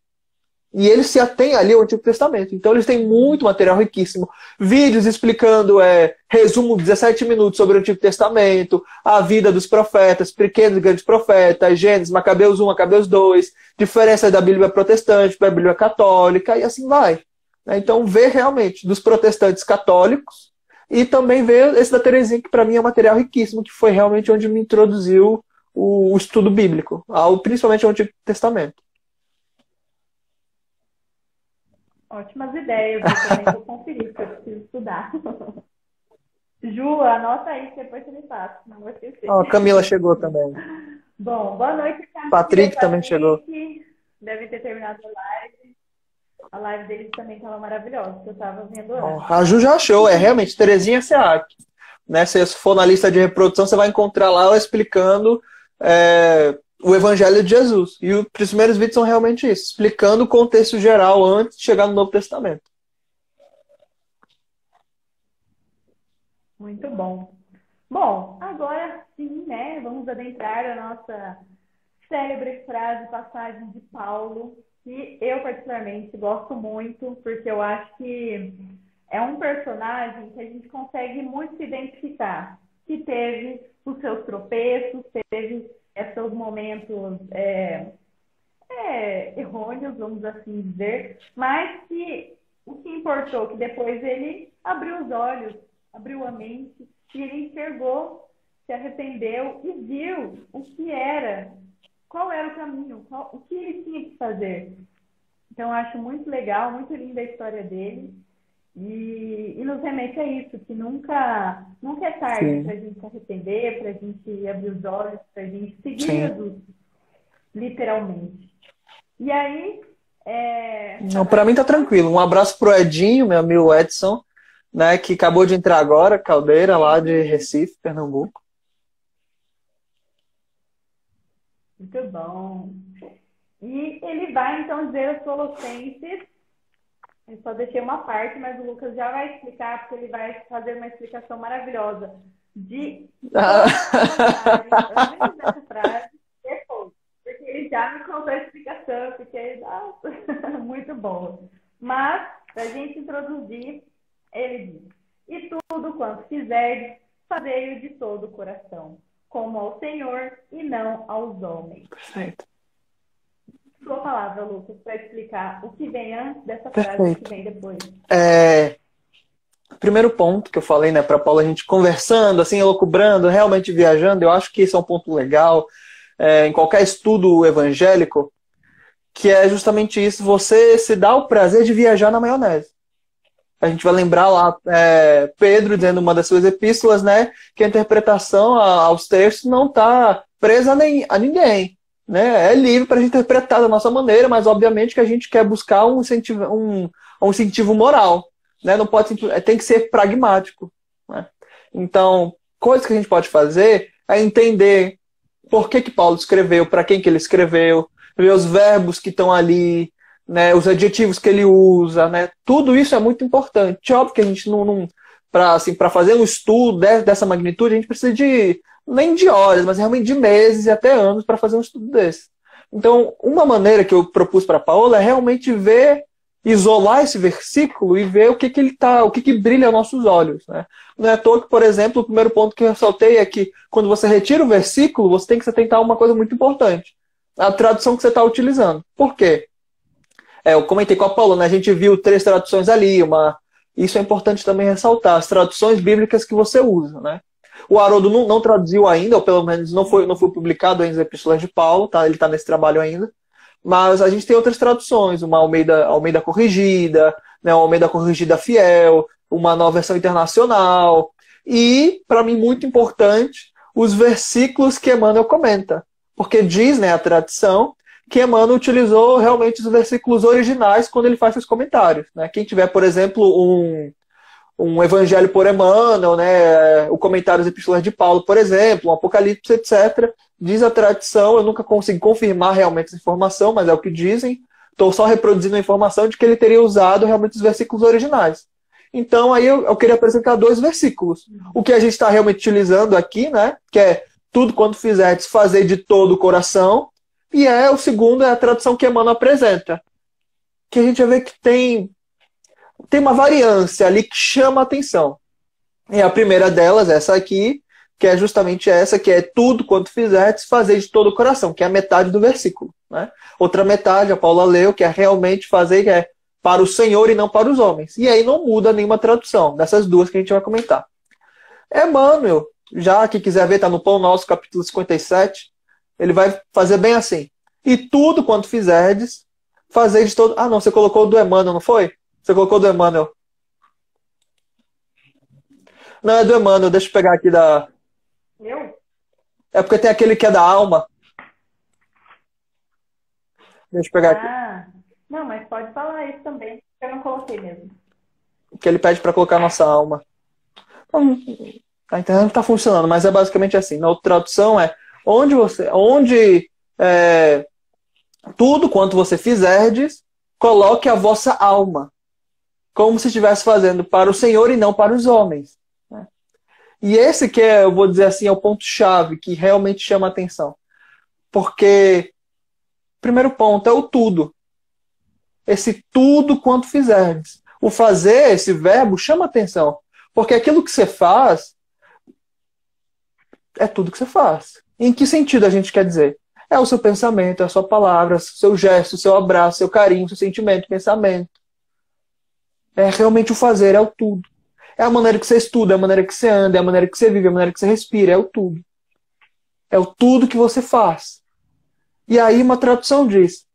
E eles se atêm ali ao Antigo Testamento. Então eles têm muito material riquíssimo. Vídeos explicando, resumo 17 minutos sobre o Antigo Testamento, a vida dos profetas, pequenos e grandes profetas, Gênesis, Macabeus 1, Macabeus 2, diferença da Bíblia protestante para a Bíblia católica, e assim vai. Então ver realmente dos protestantes católicos e também ver esse da Terezinha, que para mim é um material riquíssimo, que foi realmente onde me introduziu o estudo bíblico, principalmente ao Antigo Testamento. Ótimas ideias, eu também vou conferir, porque eu preciso estudar. Ju, anota aí que depois você me passa, não vou esquecer. Ó, a Camila chegou também. Bom, boa noite, Camila e Patrick também chegou. Patrick. Devem ter terminado a live. A live deles também estava maravilhosa, que eu estava vendo antes. A Ju já achou, realmente, Terezinha Seac. Né? Se você for na lista de reprodução, você vai encontrar lá ela explicando o Evangelho de Jesus. E os primeiros vídeos são realmente isso, explicando o contexto geral antes de chegar no Novo Testamento. Muito bom. Bom, agora sim, né? Vamos adentrar a nossa célebre frase, passagem de Paulo, que eu particularmente gosto muito, porque eu acho que é um personagem que a gente consegue muito se identificar, que teve os seus tropeços, teve seus momentos errôneos, vamos assim dizer, mas que o que importou que depois ele abriu os olhos, abriu a mente, e ele enxergou, se arrependeu e viu o que era qual era o caminho, o que ele tinha que fazer. Então, eu acho muito legal, muito linda a história dele. E nos remete a isso, que nunca é tarde Sim, para a gente se arrepender, para a gente abrir os olhos, para a gente seguir sim. Jesus, literalmente. E aí, Não, para mim tá finalizando, tranquilo. Um abraço pro Edinho, meu amigo Edson, né, que acabou de entrar agora, Caldeira, lá de Recife, Pernambuco. muito bom. E ele vai, então, dizer aos Colossenses, eu só deixei uma parte, mas o Lucas já vai explicar, porque ele vai fazer uma explicação maravilhosa de todas as passagens, antes dessa frase, depois. Porque ele já me contou a explicação, porque, nossa, muito bom. Mas, para a gente introduzir, ele diz: e tudo quanto fizerdes, fazei-o de todo o coração, como ao Senhor e não aos homens. Perfeito. Sua palavra, Lucas, para explicar o que vem antes dessa frase e o que Perfeito. vem depois. Primeiro ponto que eu falei, né, para Paula, a gente conversando, assim, elucubrando, realmente viajando, eu acho que esse é um ponto legal em qualquer estudo evangélico, que é justamente isso, você se dá o prazer de viajar na maionese. A gente vai lembrar lá Pedro dizendo uma das suas epístolas, né, que a interpretação aos textos não está presa a ninguém, né, é livre para a gente interpretar da nossa maneira, mas obviamente que a gente quer buscar um incentivo moral, né, não pode tem que ser pragmático, né? Então, coisas que a gente pode fazer é entender por que Paulo escreveu, para quem que ele escreveu, ver os verbos que estão ali, né, os adjetivos que ele usa, né, tudo isso é muito importante. Óbvio que a gente não para assim, para fazer um estudo dessa magnitude, a gente precisa de nem de horas, mas realmente de meses e até anos para fazer um estudo desse. Então, uma maneira que eu propus para Paola é realmente ver, isolar esse versículo e ver o que ele tá, o que brilha aos nossos olhos, né? Não é à toa que, por exemplo, o primeiro ponto que eu ressaltei é que quando você retira o versículo, você tem que se atentar a uma coisa muito importante: a tradução que você está utilizando. Por quê? Eu comentei com a Paula, né? A gente viu 3 traduções ali, isso é importante também ressaltar, as traduções bíblicas que você usa, né? O Haroldo não traduziu ainda, ou pelo menos não foi publicado ainda as epístolas de Paulo, tá? Ele está nesse trabalho ainda. Mas a gente tem outras traduções, uma Almeida corrigida, né? Uma Almeida corrigida fiel, uma nova versão internacional. E, para mim, muito importante, os versículos que Emmanuel comenta. Porque diz, né, a tradição, que Emmanuel utilizou realmente os versículos originais quando ele faz seus comentários, né? Quem tiver, por exemplo, um Evangelho por Emmanuel, né, o comentário das Epístolas de Paulo, por exemplo, um Apocalipse, etc. Diz a tradição, eu nunca consegui confirmar realmente essa informação, mas é o que dizem. Estou só reproduzindo a informação de que ele teria usado realmente os versículos originais. Então, aí eu queria apresentar 2 versículos. O que a gente está realmente utilizando aqui, né, que é tudo quanto fizerdes, fazer de todo o coração. E o segundo é a tradução que Emmanuel apresenta, que a gente vai ver que tem uma variância ali que chama a atenção. E a primeira delas, essa aqui, que é justamente essa, que é tudo quanto fizerdes, fazer de todo o coração, que é a metade do versículo, né? Outra metade, a Paula leu, que é realmente fazer, que é para o Senhor e não para os homens. E aí não muda nenhuma tradução, dessas 2 que a gente vai comentar. Emmanuel, já que quiser ver, está no Pão Nosso, capítulo 57, ele vai fazer bem assim. E tudo quanto fizerdes, fazer de todo... Ah, não, você colocou do Emmanuel, não foi? Você colocou do Emmanuel. Não, é do Emmanuel, deixa eu pegar aqui da... Eu? É porque tem aquele que é da alma. Deixa eu pegar aqui. Ah, não, mas pode falar isso também, que eu não coloquei mesmo. Que ele pede para colocar a nossa alma. Então, a internet não está funcionando, mas é basicamente assim. Na outra tradução é tudo quanto você fizerdes, coloque a vossa alma, como se estivesse fazendo para o Senhor e não para os homens. Né? E esse que eu vou dizer assim, é o ponto-chave que realmente chama a atenção. Porque, primeiro ponto, é o tudo. Esse tudo quanto fizerdes. O fazer, esse verbo, chama a atenção. Porque aquilo que você faz é tudo que você faz. Em que sentido a gente quer dizer? É o seu pensamento, é a sua palavra, seu gesto, seu abraço, seu carinho, seu sentimento, pensamento. É realmente o fazer, é o tudo. É a maneira que você estuda, é a maneira que você anda, é a maneira que você vive, é a maneira que você respira, é o tudo. É o tudo que você faz. E aí uma tradução diz,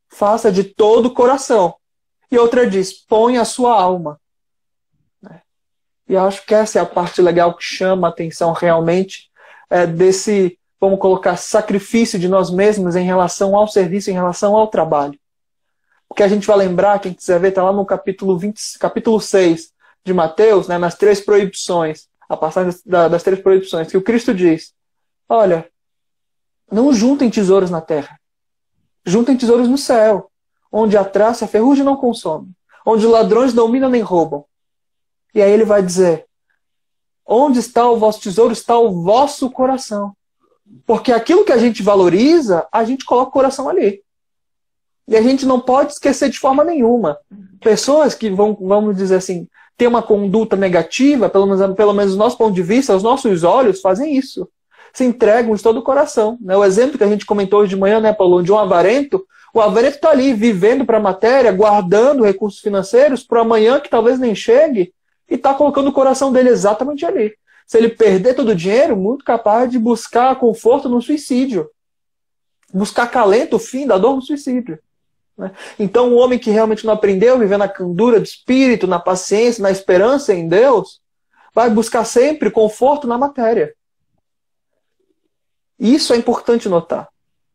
faça de todo o coração. E outra diz, põe a sua alma. E eu acho que essa é a parte legal que chama a atenção realmente desse, vamos colocar, sacrifício de nós mesmos em relação ao serviço, em relação ao trabalho. Porque a gente vai lembrar, quem quiser ver, está lá no capítulo 6 de Mateus, né, nas 3 proibições, a passagem das 3 proibições, que o Cristo diz, olha, não juntem tesouros na terra, juntem tesouros no céu, onde a traça e a ferrugem não consomem, onde os ladrões não minam nem roubam. E aí ele vai dizer, onde está o vosso tesouro, está o vosso coração. Porque aquilo que a gente valoriza, a gente coloca o coração ali. E a gente não pode esquecer de forma nenhuma. Pessoas que vão, vamos dizer assim, ter uma conduta negativa, pelo menos do nosso ponto de vista, os nossos olhos fazem isso. Se entregam de todo o coração. Né? O exemplo que a gente comentou hoje de manhã, né, Paulo, de um avarento, o avarento está ali, vivendo para a matéria, guardando recursos financeiros para amanhã que talvez nem chegue, e está colocando o coração dele exatamente ali. Se ele perder todo o dinheiro, muito capaz de buscar conforto no suicídio. Buscar acalento, o fim da dor no suicídio. Né? Então, o homem que realmente não aprendeu a viver na candura do espírito, na paciência, na esperança em Deus, vai buscar sempre conforto na matéria. Isso é importante notar.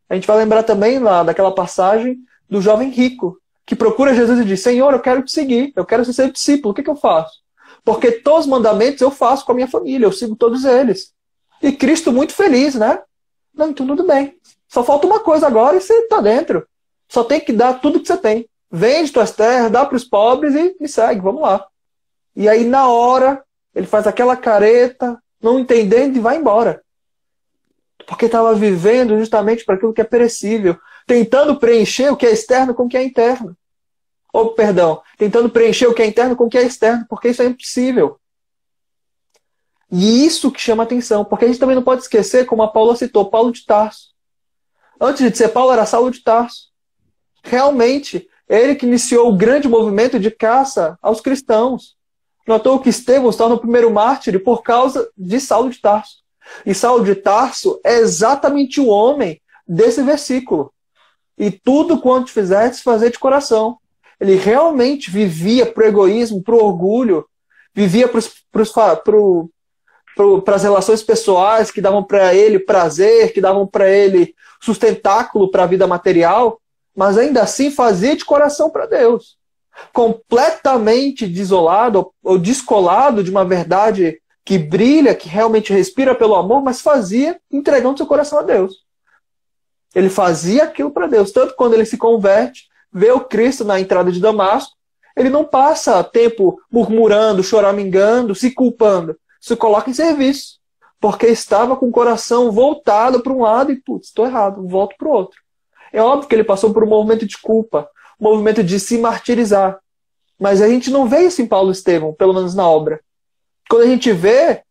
A gente vai lembrar também lá daquela passagem do jovem rico, que procura Jesus e diz, Senhor, eu quero te seguir, eu quero ser seu discípulo, o que eu faço? Porque todos os mandamentos eu faço com a minha família, eu sigo todos eles. E Cristo muito feliz, né? Não, então tudo bem. Só falta uma coisa agora e você está dentro. Só tem que dar tudo que você tem. Vende tuas terras, dá para os pobres e me segue, vamos lá. E aí na hora, ele faz aquela careta, não entendendo e vai embora. Porque estava vivendo justamente para aquilo que é perecível. Tentando preencher o que é externo com o que é interno. Ou, perdão, tentando preencher o que é interno com o que é externo, porque isso é impossível. E isso que chama atenção, porque a gente também não pode esquecer, como a Paula citou, Paulo de Tarso. Antes de ser Paulo, era Saulo de Tarso. Realmente, ele que iniciou o grande movimento de caça aos cristãos. Notou que Estevão se torna o primeiro mártir por causa de Saulo de Tarso. E Saulo de Tarso é exatamente o homem desse versículo. E tudo quanto fizerdes, fazer de coração. Ele realmente vivia para o egoísmo, para o orgulho, vivia para as relações pessoais que davam para ele prazer, que davam para ele sustentáculo para a vida material, mas ainda assim fazia de coração para Deus. Completamente desolado ou descolado de uma verdade que brilha, que realmente respira pelo amor, mas fazia entregando seu coração a Deus. Ele fazia aquilo para Deus. Tanto quando ele se converte, vê o Cristo na entrada de Damasco, ele não passa tempo murmurando, choramingando, se culpando. Se coloca em serviço. Porque estava com o coração voltado para um lado e, putz, estou errado, volto para o outro. É óbvio que ele passou por um movimento de culpa, um movimento de se martirizar. Mas a gente não vê isso em Paulo Estevão, pelo menos na obra. Quando a gente vê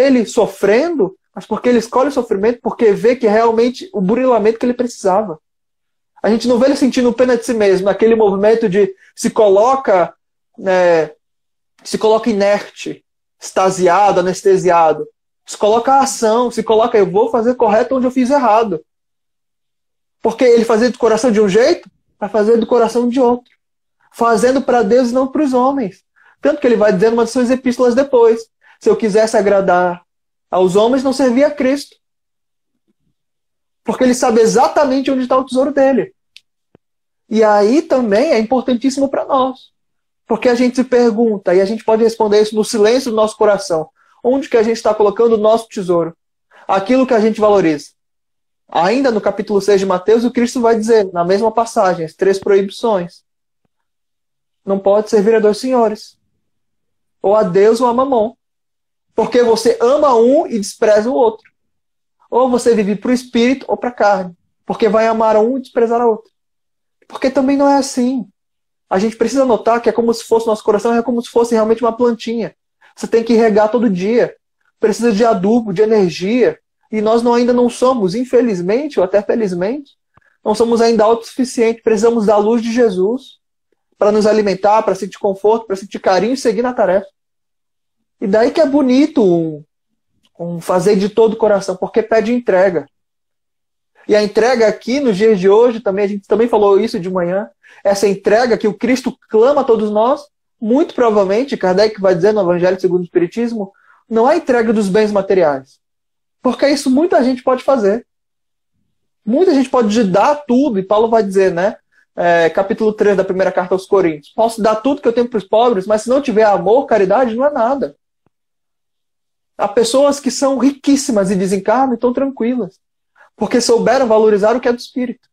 ele sofrendo, mas porque ele escolhe o sofrimento, porque vê que realmente o burilamento que ele precisava. A gente não vê ele sentindo pena de si mesmo, naquele movimento de se coloca inerte, extasiado, anestesiado. Se coloca a ação, se coloca, eu vou fazer correto onde eu fiz errado. Porque ele fazia do coração de um jeito, vai fazer do coração de outro. Fazendo para Deus e não para os homens. Tanto que ele vai dizendo uma de suas epístolas depois. Se eu quisesse agradar aos homens, não servia a Cristo. Porque ele sabe exatamente onde está o tesouro dele. E aí também é importantíssimo para nós. Porque a gente se pergunta, e a gente pode responder isso no silêncio do nosso coração. Onde que a gente está colocando o nosso tesouro? Aquilo que a gente valoriza. Ainda no capítulo 6 de Mateus, o Cristo vai dizer, na mesma passagem, as 3 proibições. Não pode servir a 2 senhores. Ou a Deus ou a Mamon. Porque você ama um e despreza o outro. Ou você vive para o espírito ou para a carne. Porque vai amar a um e desprezar a outro. Porque também não é assim. A gente precisa notar que é como se fosse, nosso coração é como se fosse realmente uma plantinha. Você tem que regar todo dia. Precisa de adubo, de energia. E nós ainda não somos, infelizmente, ou até felizmente, não somos ainda autossuficientes. Precisamos da luz de Jesus para nos alimentar, para sentir conforto, para sentir carinho e seguir na tarefa. E daí que é bonito um fazer de todo o coração, porque pede entrega. E a entrega aqui, nos dias de hoje, também a gente também falou isso de manhã, essa entrega que o Cristo clama a todos nós, muito provavelmente, Kardec vai dizer no Evangelho segundo o Espiritismo, não é a entrega dos bens materiais. Porque isso muita gente pode fazer. Muita gente pode dar tudo, e Paulo vai dizer, né? Capítulo 3 da primeira carta aos Coríntios. Posso dar tudo que eu tenho para os pobres, mas se não tiver amor, caridade, não é nada. Há pessoas que são riquíssimas e desencarnam e estão tranquilas, porque souberam valorizar o que é do espírito.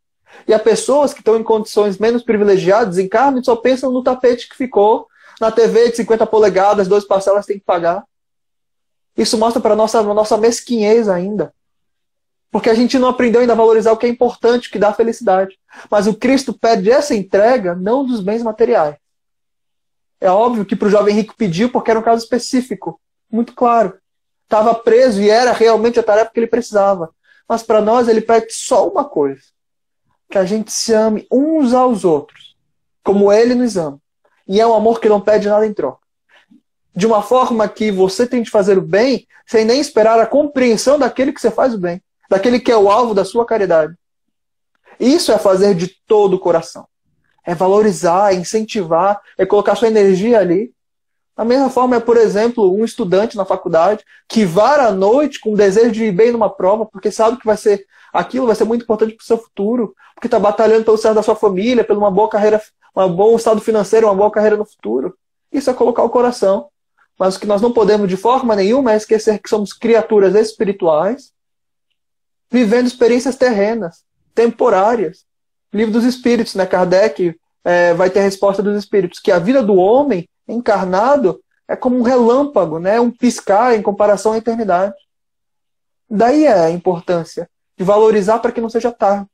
E há pessoas que estão em condições menos privilegiadas, desencarnam e só pensam no tapete que ficou, na TV de 50 polegadas, 2 parcelas tem que pagar. Isso mostra para a nossa mesquinhez ainda. Porque a gente não aprendeu ainda a valorizar o que é importante, o que dá felicidade. Mas o Cristo pede essa entrega não dos bens materiais. É óbvio que para o jovem rico pediu porque era um caso específico, muito claro. Estava preso e era realmente a tarefa que ele precisava. Mas para nós ele pede só uma coisa. Que a gente se ame uns aos outros, como ele nos ama. E é um amor que não pede nada em troca. De uma forma que você tem de fazer o bem sem nem esperar a compreensão daquele que você faz o bem. Daquele que é o alvo da sua caridade. Isso é fazer de todo o coração. É valorizar, é incentivar, é colocar sua energia ali. Da mesma forma é, por exemplo, um estudante na faculdade que vara à noite com o desejo de ir bem numa prova, porque sabe que aquilo vai ser muito importante para o seu futuro, porque está batalhando pelo certo da sua família, por uma boa carreira, um bom estado financeiro, uma boa carreira no futuro. Isso é colocar o coração. Mas o que nós não podemos de forma nenhuma é esquecer que somos criaturas espirituais, vivendo experiências terrenas, temporárias. Livro dos Espíritos, né? Kardec vai ter a resposta dos Espíritos, que a vida do homem encarnado é como um relâmpago, né? Um piscar em comparação à eternidade. Daí é a importância de valorizar para que não seja tarde.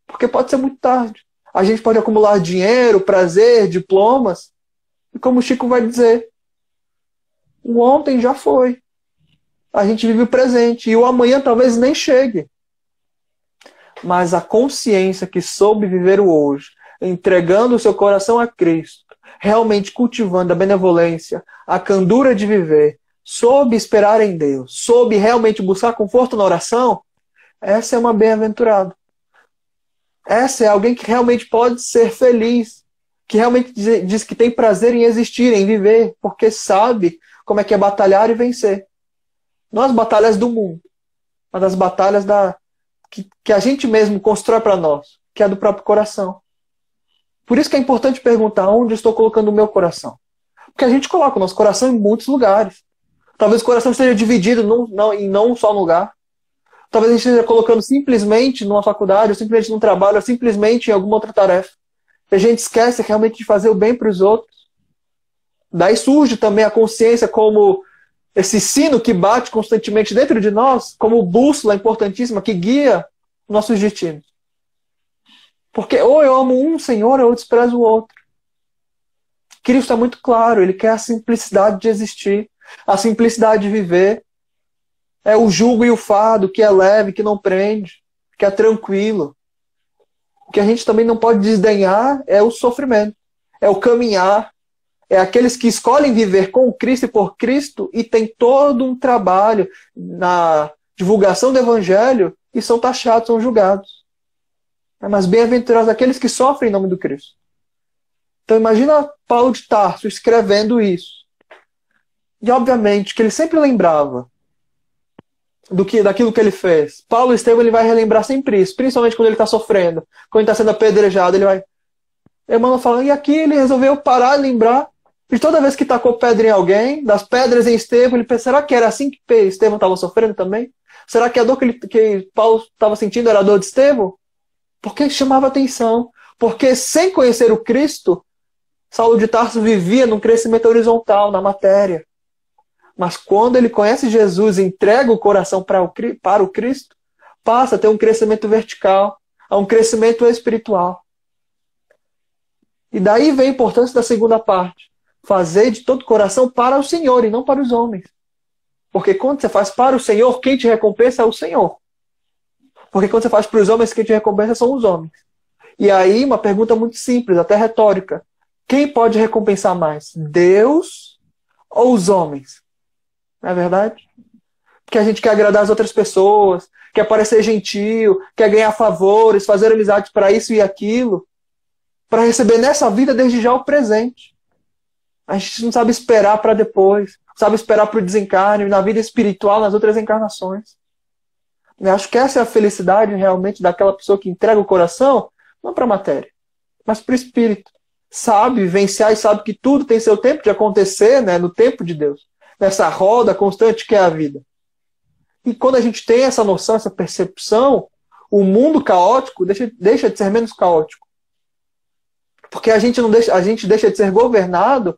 Porque pode ser muito tarde. A gente pode acumular dinheiro, prazer, diplomas, e como o Chico vai dizer, o ontem já foi. A gente vive o presente, e o amanhã talvez nem chegue. Mas a consciência que soube viver o hoje, entregando o seu coração a Cristo, realmente cultivando a benevolência, a candura de viver, soube esperar em Deus, soube realmente buscar conforto na oração, essa é uma bem-aventurada. Essa é alguém que realmente pode ser feliz, que realmente diz que tem prazer em existir, em viver, porque sabe como é que é batalhar e vencer. Não as batalhas do mundo, mas as batalhas que a gente mesmo constrói para nós, que é do próprio coração. Por isso que é importante perguntar onde eu estou colocando o meu coração. Porque a gente coloca o nosso coração em muitos lugares. Talvez o coração esteja dividido em não só um lugar. Talvez a gente esteja colocando simplesmente numa faculdade, ou simplesmente num trabalho, ou simplesmente em alguma outra tarefa. E a gente esquece realmente de fazer o bem para os outros. Daí surge também a consciência como esse sino que bate constantemente dentro de nós, como bússola importantíssima que guia nossos destinos. Porque ou eu amo um Senhor ou eu desprezo o outro. Cristo é muito claro, ele quer a simplicidade de existir, a simplicidade de viver. É o jugo e o fardo que é leve, que não prende, que é tranquilo. O que a gente também não pode desdenhar é o sofrimento, é o caminhar, é aqueles que escolhem viver com Cristo e por Cristo e tem todo um trabalho na divulgação do Evangelho e são taxados, são julgados. Mas bem-aventurados aqueles que sofrem em nome do Cristo. Então imagina Paulo de Tarso escrevendo isso. E obviamente que ele sempre lembrava daquilo que ele fez. Paulo Estevão ele vai relembrar sempre isso, principalmente quando ele está sofrendo, quando ele está sendo apedrejado, ele vai... Emmanuel falando, e aqui ele resolveu parar e lembrar de toda vez que tacou pedra em alguém, das pedras em Estevão, ele pensa, será que era assim que Estevão estava sofrendo também? Será que a dor que Paulo estava sentindo era a dor de Estevão? Porque chamava atenção. Porque sem conhecer o Cristo, Saulo de Tarso vivia num crescimento horizontal, na matéria. Mas quando ele conhece Jesus e entrega o coração para o Cristo, passa a ter um crescimento vertical, a um crescimento espiritual. E daí vem a importância da segunda parte. Fazer de todo o coração para o Senhor e não para os homens. Porque quando você faz para o Senhor, quem te recompensa é o Senhor. Porque quando você faz para os homens, quem te recompensa são os homens. E aí, uma pergunta muito simples, até retórica. Quem pode recompensar mais? Deus ou os homens? Não é verdade? Porque a gente quer agradar as outras pessoas, quer parecer gentil, quer ganhar favores, fazer amizade para isso e aquilo, para receber nessa vida desde já o presente. A gente não sabe esperar para depois, sabe esperar para o desencarne, na vida espiritual, nas outras encarnações. Eu acho que essa é a felicidade realmente daquela pessoa que entrega o coração, não para a matéria, mas para o espírito. Sabe vivenciar e sabe que tudo tem seu tempo de acontecer, né, no tempo de Deus. Nessa roda constante que é a vida. E quando a gente tem essa noção, essa percepção, o mundo caótico deixa de ser menos caótico. Porque a gente deixa de ser governado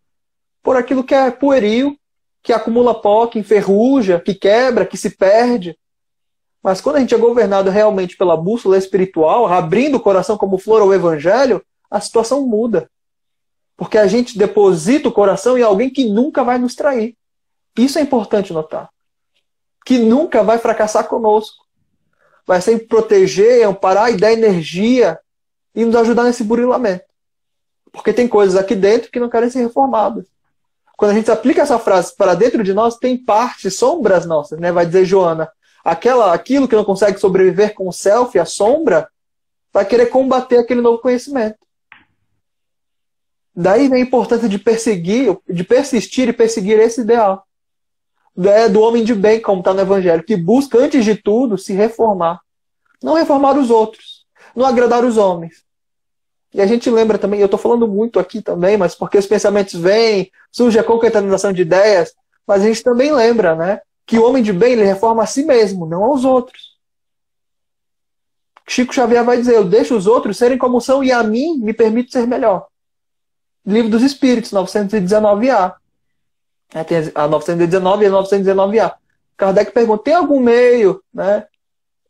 por aquilo que é pueril, que acumula pó, que enferruja, que quebra, que se perde. Mas quando a gente é governado realmente pela bússola espiritual, abrindo o coração como flor ao evangelho, a situação muda. Porque a gente deposita o coração em alguém que nunca vai nos trair. Isso é importante notar. Que nunca vai fracassar conosco. Vai sempre proteger, amparar e dar energia e nos ajudar nesse burilamento. Porque tem coisas aqui dentro que não querem ser reformadas. Quando a gente aplica essa frase para dentro de nós, tem partes, sombras nossas, né? Vai dizer Joana, aquilo que não consegue sobreviver com o self, a sombra, vai querer combater aquele novo conhecimento. Daí vem a importância de persistir e perseguir esse ideal. Do homem de bem, como está no Evangelho, que busca, antes de tudo, se reformar. Não reformar os outros, não agradar os homens. E a gente lembra também, eu estou falando muito aqui também, mas porque os pensamentos vêm, surge a concretinização de ideias, mas a gente também lembra, né, que o homem de bem ele reforma a si mesmo, não aos outros. Chico Xavier vai dizer, eu deixo os outros serem como são e a mim me permito ser melhor. Livro dos Espíritos, 919A. Tem a 919 e a 919A. Kardec pergunta, tem algum meio? Né?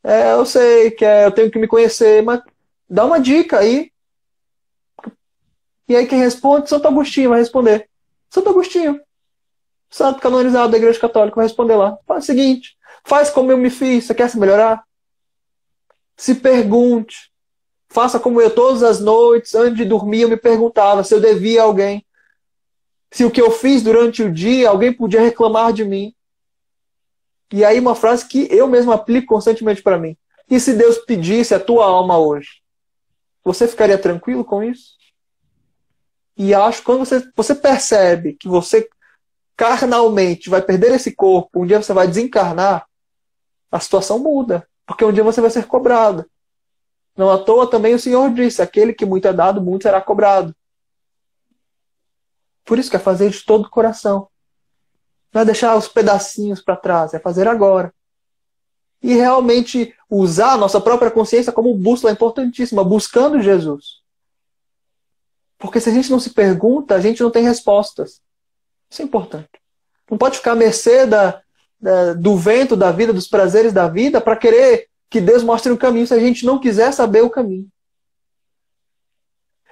Eu sei que eu tenho que me conhecer, mas dá uma dica aí. E aí quem responde? Santo Agostinho vai responder. Santo Agostinho, santo canonizado da Igreja Católica, vai responder lá. Faz o seguinte, faz como eu me fiz, você quer se melhorar? Se pergunte. Faça como eu todas as noites, antes de dormir, eu me perguntava se eu devia a alguém. Se o que eu fiz durante o dia, alguém podia reclamar de mim. E aí uma frase que eu mesmo aplico constantemente para mim. E se Deus pedisse a tua alma hoje? Você ficaria tranquilo com isso? E acho que quando você percebe que você carnalmente vai perder esse corpo, um dia você vai desencarnar, a situação muda. Porque um dia você vai ser cobrado. Não à toa também o Senhor disse, aquele que muito é dado, muito será cobrado. Por isso que é fazer de todo o coração. Não é deixar os pedacinhos para trás, é fazer agora. E realmente usar a nossa própria consciência como bússola importantíssima, buscando Jesus. Porque se a gente não se pergunta, a gente não tem respostas. Isso é importante. Não pode ficar à mercê do vento da vida, dos prazeres da vida, para querer que Deus mostre o caminho, se a gente não quiser saber o caminho.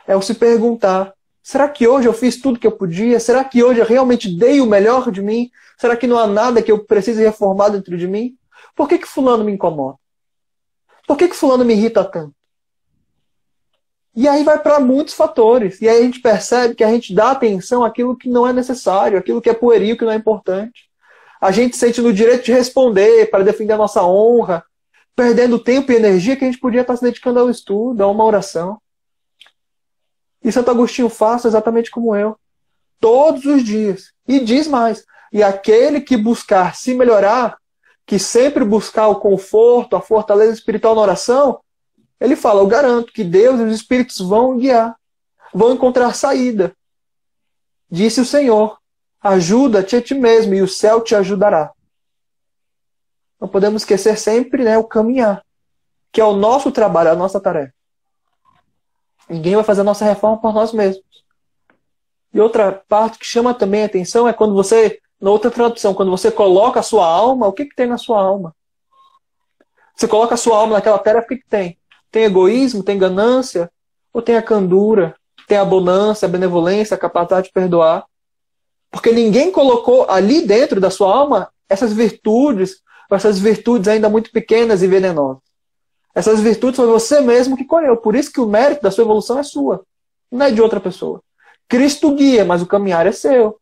É o se perguntar, será que hoje eu fiz tudo que eu podia? Será que hoje eu realmente dei o melhor de mim? Será que não há nada que eu precise reformar dentro de mim? Por que fulano me incomoda? Por que fulano me irrita tanto? E aí vai para muitos fatores. E aí a gente percebe que a gente dá atenção àquilo que não é necessário, àquilo que é pueril, que não é importante. A gente sente no direito de responder para defender a nossa honra, perdendo tempo e energia que a gente podia estar se dedicando ao estudo, a uma oração. E Santo Agostinho faça exatamente como eu. Todos os dias. E diz mais. E aquele que buscar se melhorar, que sempre buscar o conforto, a fortaleza espiritual na oração, ele fala, eu garanto que Deus e os Espíritos vão guiar. Vão encontrar saída. Disse o Senhor, ajuda-te a ti mesmo e o céu te ajudará. Não podemos esquecer sempre, né, o caminhar, que é o nosso trabalho, a nossa tarefa. Ninguém vai fazer a nossa reforma por nós mesmos. E outra parte que chama também a atenção é quando você, na outra tradução, quando você coloca a sua alma, o que tem na sua alma? Você coloca a sua alma naquela tarefa, o que tem? Tem egoísmo, tem ganância? Ou tem a candura, tem a bonança, a benevolência, a capacidade de perdoar? Porque ninguém colocou ali dentro da sua alma essas virtudes ainda muito pequenas e venenosas. Essas virtudes foi você mesmo que colheu. Por isso que o mérito da sua evolução é sua. Não é de outra pessoa. Cristo guia, mas o caminhar é seu.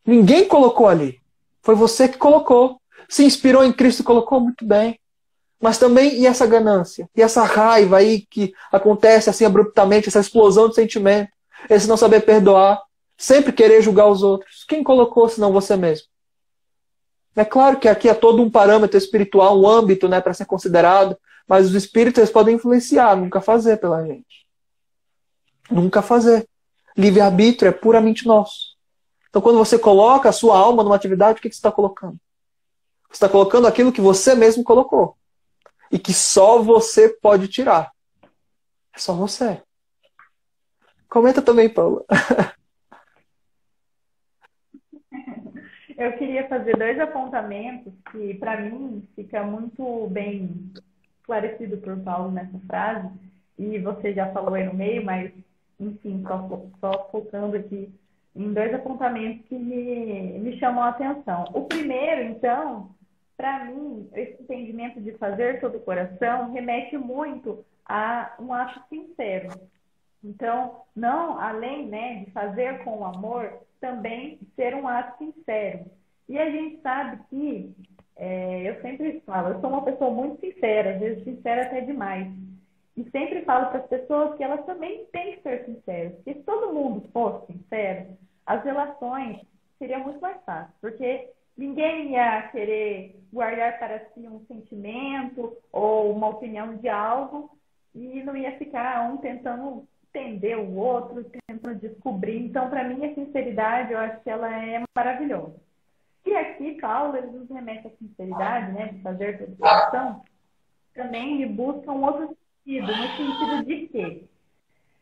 Ninguém colocou ali. Foi você que colocou. Se inspirou em Cristo e colocou muito bem. Mas também, e essa ganância? E essa raiva aí que acontece assim abruptamente, essa explosão de sentimento, esse não saber perdoar, sempre querer julgar os outros. Quem colocou, senão você mesmo? É claro que aqui é todo um parâmetro espiritual, um âmbito, né, para ser considerado, mas os espíritos eles podem influenciar, nunca fazer pela gente. Nunca fazer. Livre-arbítrio é puramente nosso. Então, quando você coloca a sua alma numa atividade, o que você está colocando? Você está colocando aquilo que você mesmo colocou. E que só você pode tirar. É só você. Comenta também, Paula. Eu queria fazer dois apontamentos que, para mim, fica muito bem esclarecido por Paulo nessa frase, e você já falou aí no meio, mas, enfim, só focando aqui em dois apontamentos que me chamam a atenção. O primeiro, então, para mim, esse entendimento de fazer todo o coração remete muito a um ato sincero. Então, não, além, né, de fazer com amor, também ser um ato sincero. E a gente sabe que, eu sempre falo, eu sou uma pessoa muito sincera, às vezes sincera até demais. E sempre falo para as pessoas que elas também têm que ser sinceras. Porque se todo mundo fosse sincero, as relações seriam muito mais fáceis. Porque ninguém ia querer guardar para si um sentimento ou uma opinião de algo e não ia ficar um tentando entender o outro, tentando descobrir. Então, para mim, a sinceridade, eu acho que ela é maravilhosa. E aqui, Paulo, ele nos remete à sinceridade, né, de fazer toda coração, também me busca um outro sentido, no sentido de que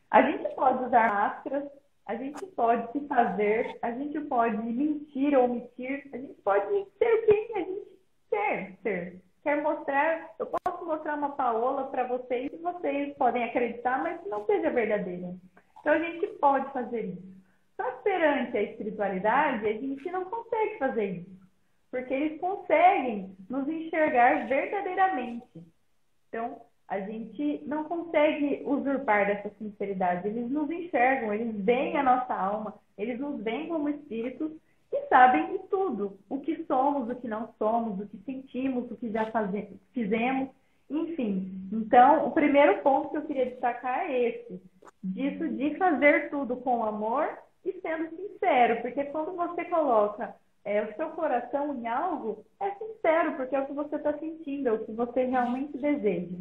a gente pode usar máscaras, a gente pode se fazer, a gente pode mentir ou omitir, a gente pode ser quem a gente quer ser. Quer mostrar, eu posso mostrar uma Paola para vocês e vocês podem acreditar, mas que não seja verdadeira. Então a gente pode fazer isso. Só que perante a espiritualidade, a gente não consegue fazer isso. Porque eles conseguem nos enxergar verdadeiramente. Então, a gente não consegue usurpar dessa sinceridade. Eles nos enxergam, eles veem a nossa alma, eles nos veem como espíritos e sabem de tudo. O que somos, o que não somos, o que sentimos, o que já fizemos, enfim. Então, o primeiro ponto que eu queria destacar é esse. Disso de fazer tudo com amor e sendo sincero. Porque quando você coloca o seu coração em algo, é sincero, porque é o que você está sentindo, é o que você realmente deseja.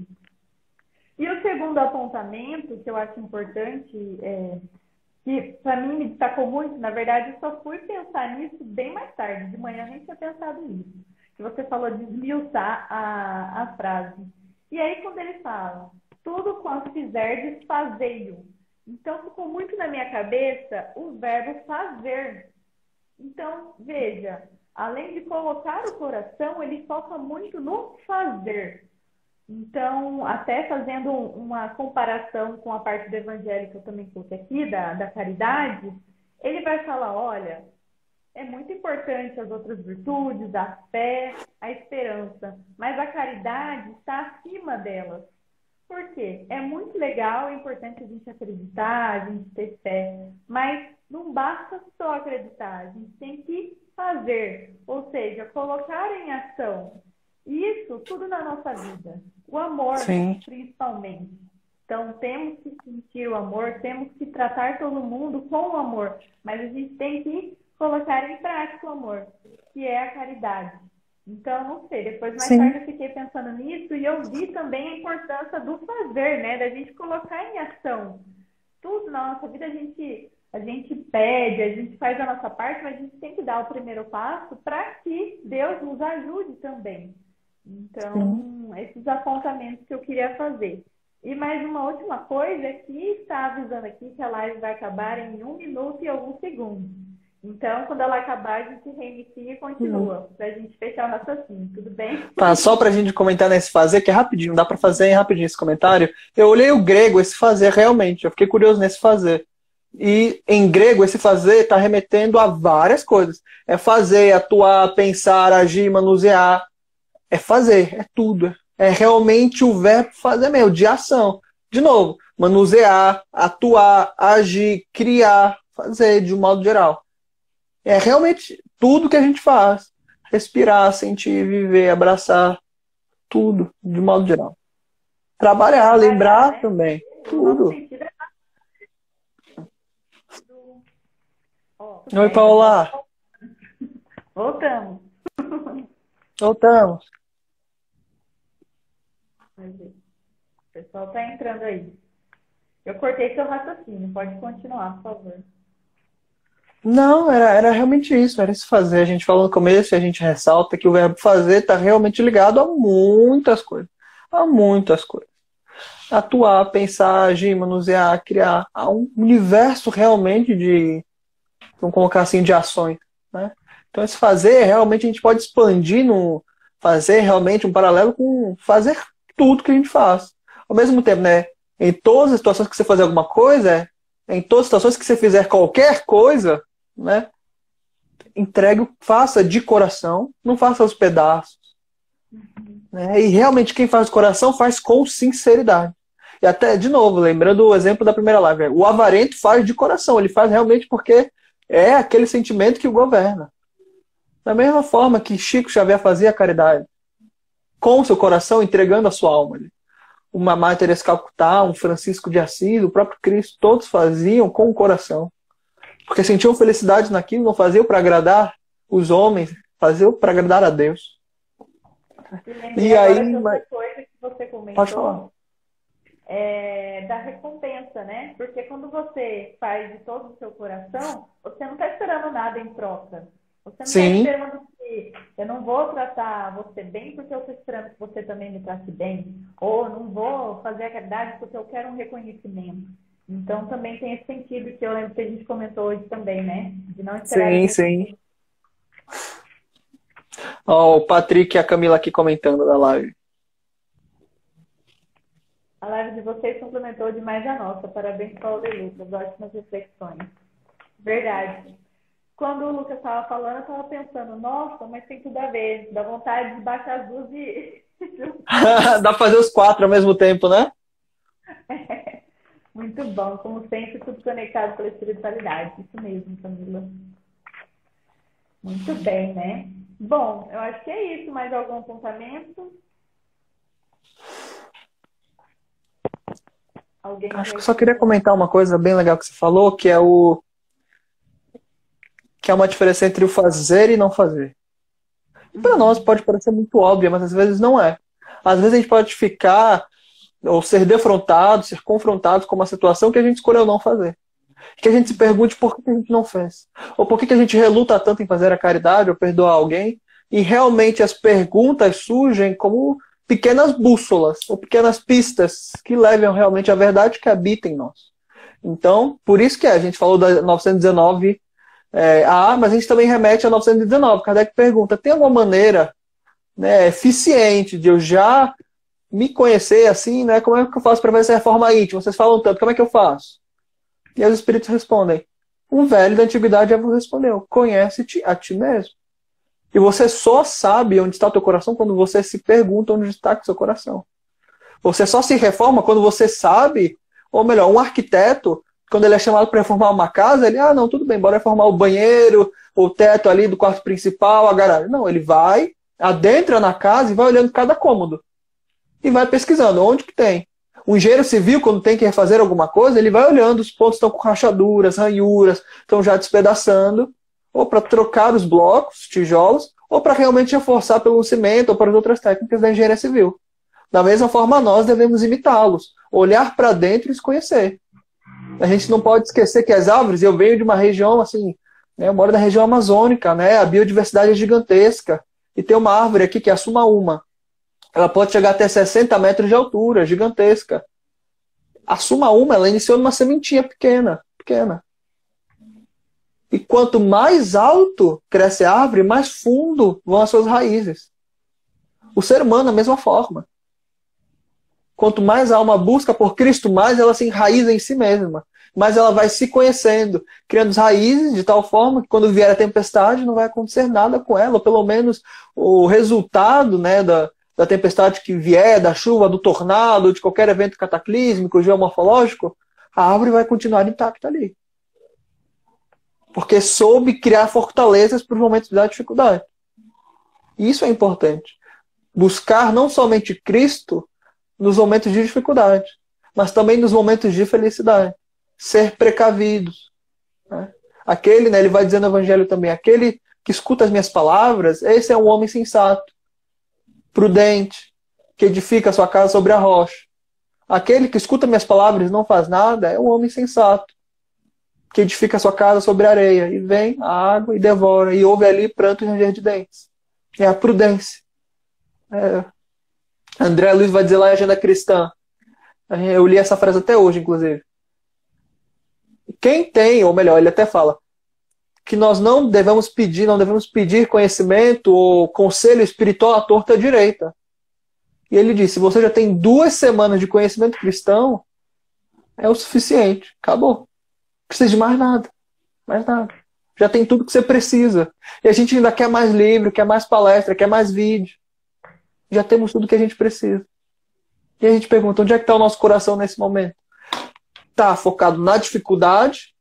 E o segundo apontamento, que eu acho importante, que para mim me destacou muito, na verdade, eu só fui pensar nisso bem mais tarde, de manhã eu nem tinha pensado nisso, que você falou de esmiuçar a frase. E aí, quando ele fala, tudo quanto fizerdes, fazei-o. Então, ficou muito na minha cabeça o verbo fazer. Então, veja, além de colocar o coração, ele foca muito no fazer. Então, até fazendo uma comparação com a parte do evangelho que eu também coloquei aqui, da caridade, ele vai falar, olha, é muito importante as outras virtudes, a fé, a esperança, mas a caridade está acima delas. Por quê? É muito legal, é importante a gente acreditar, a gente ter fé, mas não basta só acreditar, a gente tem que fazer, ou seja, colocar em ação. Isso tudo na nossa vida. O amor, Sim. principalmente. Então, temos que sentir o amor, temos que tratar todo mundo com o amor, mas a gente tem que colocar em prática o amor, que é a caridade. Então, não sei, depois mais tarde eu fiquei pensando nisso e eu vi também a importância do fazer, né? Da gente colocar em ação. Tudo na nossa vida a gente pede, a gente faz a nossa parte, mas a gente tem que dar o primeiro passo para que Deus nos ajude também. Então, esses apontamentos que eu queria fazer. E mais uma última coisa é que está avisando aqui que a live vai acabar em 1 minuto e alguns segundos. Então, quando ela acabar, a gente reinicia e continua, para a gente fechar o raciocínio, tudo bem? Tá, só pra gente comentar nesse fazer, que é rapidinho, dá pra fazer rapidinho esse comentário. Eu olhei o grego, esse fazer, realmente, eu fiquei curioso nesse fazer. E em grego, esse fazer está remetendo a várias coisas. É fazer, atuar, pensar, agir, manusear. É fazer, é tudo. É realmente o verbo fazer mesmo, de ação. De novo, manusear, atuar, agir, criar, fazer, de um modo geral. É realmente tudo que a gente faz. respirar, sentir, viver, abraçar, tudo, de modo geral. Trabalhar, Trabalhar, lembrar né? também, O nosso tudo. sentido é tudo. Ó, tudo Oi, bem, já estamos Paula. voltamos. Voltamos. Mas, o pessoal está entrando aí. Eu cortei seu raciocínio, pode continuar, por favor. Não, era realmente isso, era esse fazer. A gente falou no começo e a gente ressalta que o verbo fazer está realmente ligado a muitas coisas. A muitas coisas. Atuar, pensar, agir, manusear, criar. Há um universo realmente de, vamos colocar assim, de ações, né? Então esse fazer, realmente a gente pode expandir no fazer realmente um paralelo com fazer tudo que a gente faz. Ao mesmo tempo, né? Em todas as situações que você fazer alguma coisa, em todas as situações que você fizer qualquer coisa, né? Entregue, faça de coração, não faça aos pedaços. Né? E realmente quem faz de coração faz com sinceridade. E até, de novo, lembrando o exemplo da primeira live, o avarento faz de coração, ele faz realmente porque é aquele sentimento que o governa. Da mesma forma que Chico Xavier fazia a caridade, com o seu coração, entregando a sua alma. Uma Madre Teresa de Calcutá, um Francisco de Assis, o próprio Cristo, todos faziam com o coração. Porque sentiam felicidade naquilo, não faziam para agradar os homens, faziam para agradar a Deus. E lembrei E agora aí, de outra coisa que você pode falar. comentou, da recompensa, né? Porque quando você faz de todo o seu coração, você não está esperando nada em troca. Você não está Sim, esperando que eu não vou tratar você bem porque eu estou esperando que você também me trate bem. Ou não vou fazer a caridade porque eu quero um reconhecimento. Então também tem esse sentido que eu lembro que a gente comentou hoje também, né? De não esperar sim, sim. Ó, o Patrick e a Camila aqui comentando da live. a live de vocês complementou demais a nossa. Parabéns, Paulo e Lucas. Ótimas reflexões. Verdade. Quando o Lucas estava falando, eu estava pensando, nossa, mas tem tudo a ver. Dá vontade de baixar as duas e... Dá pra fazer os quatro ao mesmo tempo, né? Muito bom. Como sempre, tudo conectado pela espiritualidade. Isso mesmo, Camila. Muito bem, né? Bom, eu acho que é isso. Mais algum apontamento? Alguém Acho que eu quer só queria comentar? comentar uma coisa bem legal que você falou, que é uma diferença entre o fazer e não fazer. Para nós pode parecer muito óbvio, mas às vezes não é. Às vezes a gente pode ficar ou ser defrontado, ser confrontado com uma situação que a gente escolheu não fazer. Que a gente se pergunte por que a gente não fez. Ou por que a gente reluta tanto em fazer a caridade ou perdoar alguém. E realmente as perguntas surgem como pequenas bússolas ou pequenas pistas que levam realmente à verdade que habita em nós. Então, por isso que a gente falou da 919, mas a gente também remete a 919. Kardec pergunta, tem alguma maneira, né, eficiente de eu já me conhecer assim, né? Como é que eu faço para ver essa reforma íntima? Vocês falam tanto, como é que eu faço? E os espíritos respondem, um velho da antiguidade já vos respondeu, conhece-te a ti mesmo. E você só sabe onde está o teu coração quando você se pergunta onde está o seu coração. Você só se reforma quando você sabe, ou melhor, um arquiteto, quando ele é chamado para reformar uma casa, ele, não, tudo bem, bora reformar o banheiro, o teto ali do quarto principal, a garagem. Não, ele vai, adentra na casa e vai olhando cada cômodo. E vai pesquisando onde que tem. O engenheiro civil, quando tem que refazer alguma coisa, ele vai olhando, os pontos estão com rachaduras, ranhuras, estão já despedaçando, ou para trocar os blocos, tijolos, ou para realmente reforçar pelo cimento ou para as outras técnicas da engenharia civil. Da mesma forma, nós devemos imitá-los, olhar para dentro e se conhecer. A gente não pode esquecer que as árvores, eu venho de uma região assim, né, eu moro na região amazônica, né, a biodiversidade é gigantesca, e tem uma árvore aqui que é a Sumaúma. Ela pode chegar até 60 metros de altura, gigantesca. A Sumaúma, ela iniciou numa sementinha pequena, pequena. E quanto mais alto cresce a árvore, mais fundo vão as suas raízes. O ser humano, da mesma forma. Quanto mais a alma busca por Cristo, mais ela se enraiza em si mesma. Mais ela vai se conhecendo, criando raízes de tal forma que quando vier a tempestade não vai acontecer nada com ela. Ou pelo menos o resultado, né, da tempestade que vier, da chuva, do tornado, de qualquer evento cataclísmico, geomorfológico, a árvore vai continuar intacta ali. Porque soube criar fortalezas para os momentos da dificuldade. E isso é importante. Buscar não somente Cristo nos momentos de dificuldade, mas também nos momentos de felicidade. Ser precavidos. Né? Aquele, né, ele vai dizer no Evangelho também, aquele que escuta as minhas palavras, esse é um homem sensato, prudente, que edifica a sua casa sobre a rocha. Aquele que escuta minhas palavras e não faz nada é um homem sensato, que edifica a sua casa sobre a areia, e vem a água e devora, e houve ali pranto e ranger de dentes. É a prudência. É. André Luiz vai dizer lá em Agenda Cristã, eu li essa frase até hoje, inclusive. Quem tem, ou melhor, ele até fala, que nós não devemos pedir conhecimento ou conselho espiritual à torta direita. E ele disse, se você já tem 2 semanas de conhecimento cristão, é o suficiente. Acabou. Não precisa de mais nada. Mais nada. Já tem tudo que você precisa. E a gente ainda quer mais livro, quer mais palestra, quer mais vídeo. Já temos tudo que a gente precisa. E a gente pergunta, onde é que está o nosso coração nesse momento? Está focado na dificuldade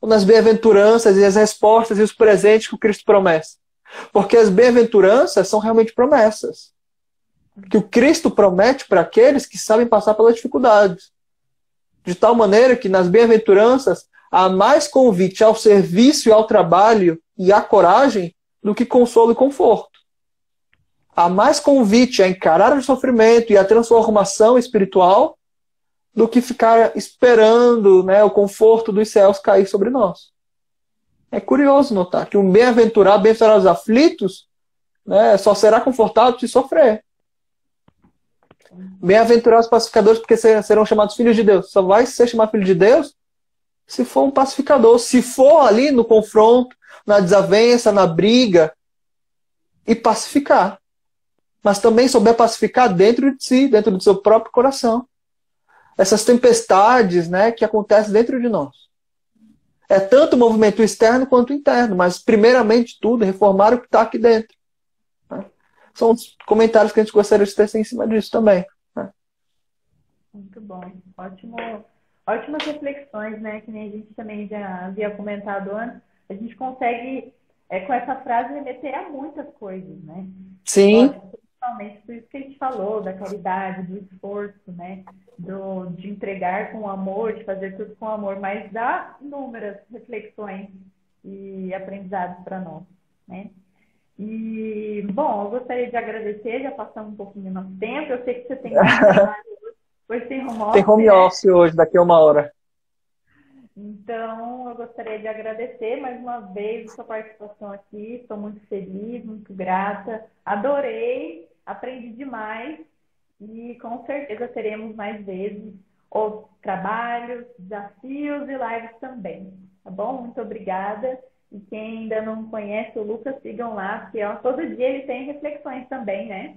ou nas bem-aventuranças e as respostas e os presentes que o Cristo promete? Porque as bem-aventuranças são realmente promessas. Que o Cristo promete para aqueles que sabem passar pelas dificuldades. De tal maneira que nas bem-aventuranças há mais convite ao serviço e ao trabalho e à coragem do que consolo e conforto. Há mais convite a encarar o sofrimento e a transformação espiritual do que ficar esperando, né, o conforto dos céus cair sobre nós. É curioso notar que um bem-aventurado os aflitos, né, só será confortado se sofrer. Bem-aventurados os pacificadores, porque serão chamados filhos de Deus. Só vai ser chamado filho de Deus se for um pacificador. Se for ali no confronto, na desavença, na briga, e pacificar. Mas também souber pacificar dentro de si, dentro do seu próprio coração. Essas tempestades, né, que acontecem dentro de nós. É tanto o movimento externo quanto interno, mas primeiramente tudo, reformar o que está aqui dentro. Né? São os comentários que a gente gostaria de ter em cima disso também. Né? Muito bom. Ótimas reflexões, né? Que nem a gente também já havia comentado antes. A gente consegue, com essa frase, remeter a muitas coisas, né? Sim. Lógico, principalmente por isso que a gente falou, da caridade, do esforço, né? De entregar com amor, de fazer tudo com amor, mas dá inúmeras reflexões e aprendizados para nós, né? E, bom, eu gostaria de agradecer, já passamos um pouquinho do nosso tempo, eu sei que você tem mais trabalho hoje, tem home office, tem home office hoje, daqui a 1 hora. Então, eu gostaria de agradecer mais uma vez a sua participação aqui, estou muito feliz, muito grata, adorei, aprendi demais e com certeza teremos mais vezes outros trabalhos, desafios e lives também, tá bom? Muito obrigada. E quem ainda não conhece o Lucas, sigam lá, porque todo dia ele tem reflexões também, né?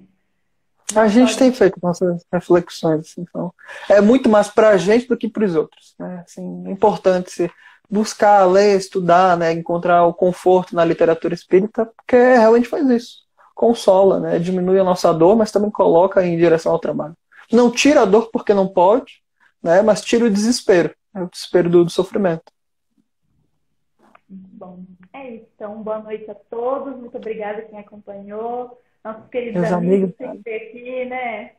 A gente tem feito nossas reflexões, então é muito mais para a gente do que para os outros. Né? Assim, é importante se buscar, ler, estudar, né? Encontrar o conforto na literatura espírita, porque realmente faz isso. Consola, né? Diminui a nossa dor, mas também coloca em direção ao trabalho. Não tira a dor porque não pode, né? Mas tira o desespero, né? O desespero do sofrimento. Muito bom. É isso. Então, boa noite a todos. Muito obrigada quem acompanhou. Nossos queridos Meus amigos, amigos, sempre aqui, né?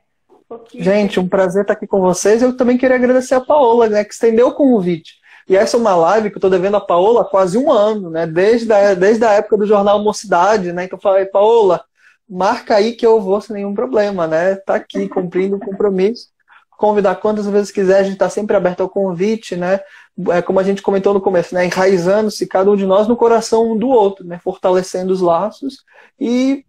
gente, um prazer estar aqui com vocês. Eu também queria agradecer a Paola, né, que estendeu o convite. E essa é uma live que eu estou devendo a Paola há quase 1 ano, né, desde a época do jornal Mocidade, né? Então eu falei, Paola, marca aí que eu vou sem nenhum problema, né? Tá aqui cumprindo o compromisso. Convidar quantas vezes quiser, a gente está sempre aberto ao convite, né? Como a gente comentou no começo, né? Enraizando-se cada um de nós no coração um do outro, né? Fortalecendo os laços e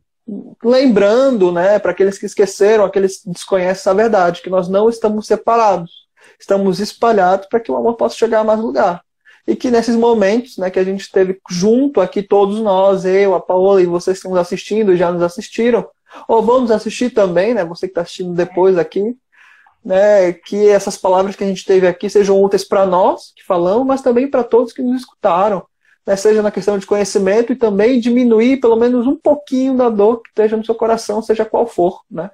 lembrando, né, para aqueles que esqueceram, aqueles que desconhecem essa verdade, que nós não estamos separados, estamos espalhados para que o amor possa chegar a mais lugar. E que nesses momentos, né, que a gente esteve junto aqui, todos nós, eu, a Paola e vocês que estão nos assistindo, já nos assistiram, ou vão nos assistir também, né, você que está assistindo depois aqui, né, que essas palavras que a gente teve aqui sejam úteis para nós, que falamos, mas também para todos que nos escutaram. Né, seja na questão de conhecimento e também diminuir pelo menos um pouquinho da dor que esteja no seu coração, seja qual for, né?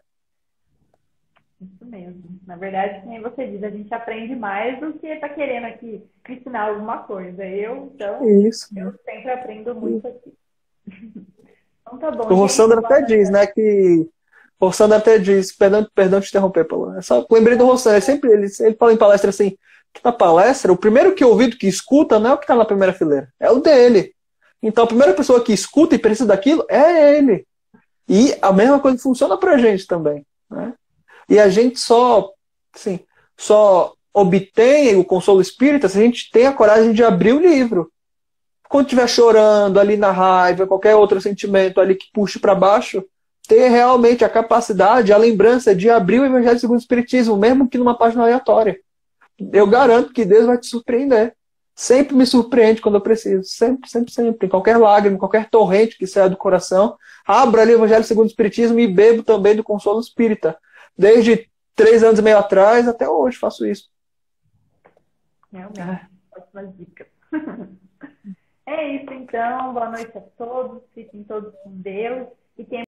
Isso mesmo. Na verdade, como você diz, a gente aprende mais do que está querendo aqui ensinar alguma coisa. Eu sempre aprendo muito aqui. Então tá bom, O gente. Rossandro até diz, né, que... O Rossandro até diz, perdão te interromper, Paulo. É só, lembrei do Rossandro, ele fala em palestra assim, que na palestra, o primeiro que ouvido que escuta não é o que está na primeira fileira, é o dele. Então a primeira pessoa que escuta e precisa daquilo é ele. E a mesma coisa funciona pra gente também, né? E a gente assim, só obtém o consolo espírita se a gente tem a coragem de abrir o livro. Quando estiver chorando ali na raiva, qualquer outro sentimento ali que puxe para baixo, ter realmente a capacidade, a lembrança de abrir o Evangelho segundo o Espiritismo, mesmo que numa página aleatória. Eu garanto que Deus vai te surpreender. Sempre me surpreende quando eu preciso. Sempre, sempre, sempre. Em qualquer lágrima, em qualquer torrente que saia do coração, abro ali o Evangelho segundo o Espiritismo e bebo também do consolo espírita. Desde 3 anos e meio atrás até hoje faço isso. Realmente, ótimas dicas. É isso, então. Boa noite a todos. Fiquem todos com Deus. E quem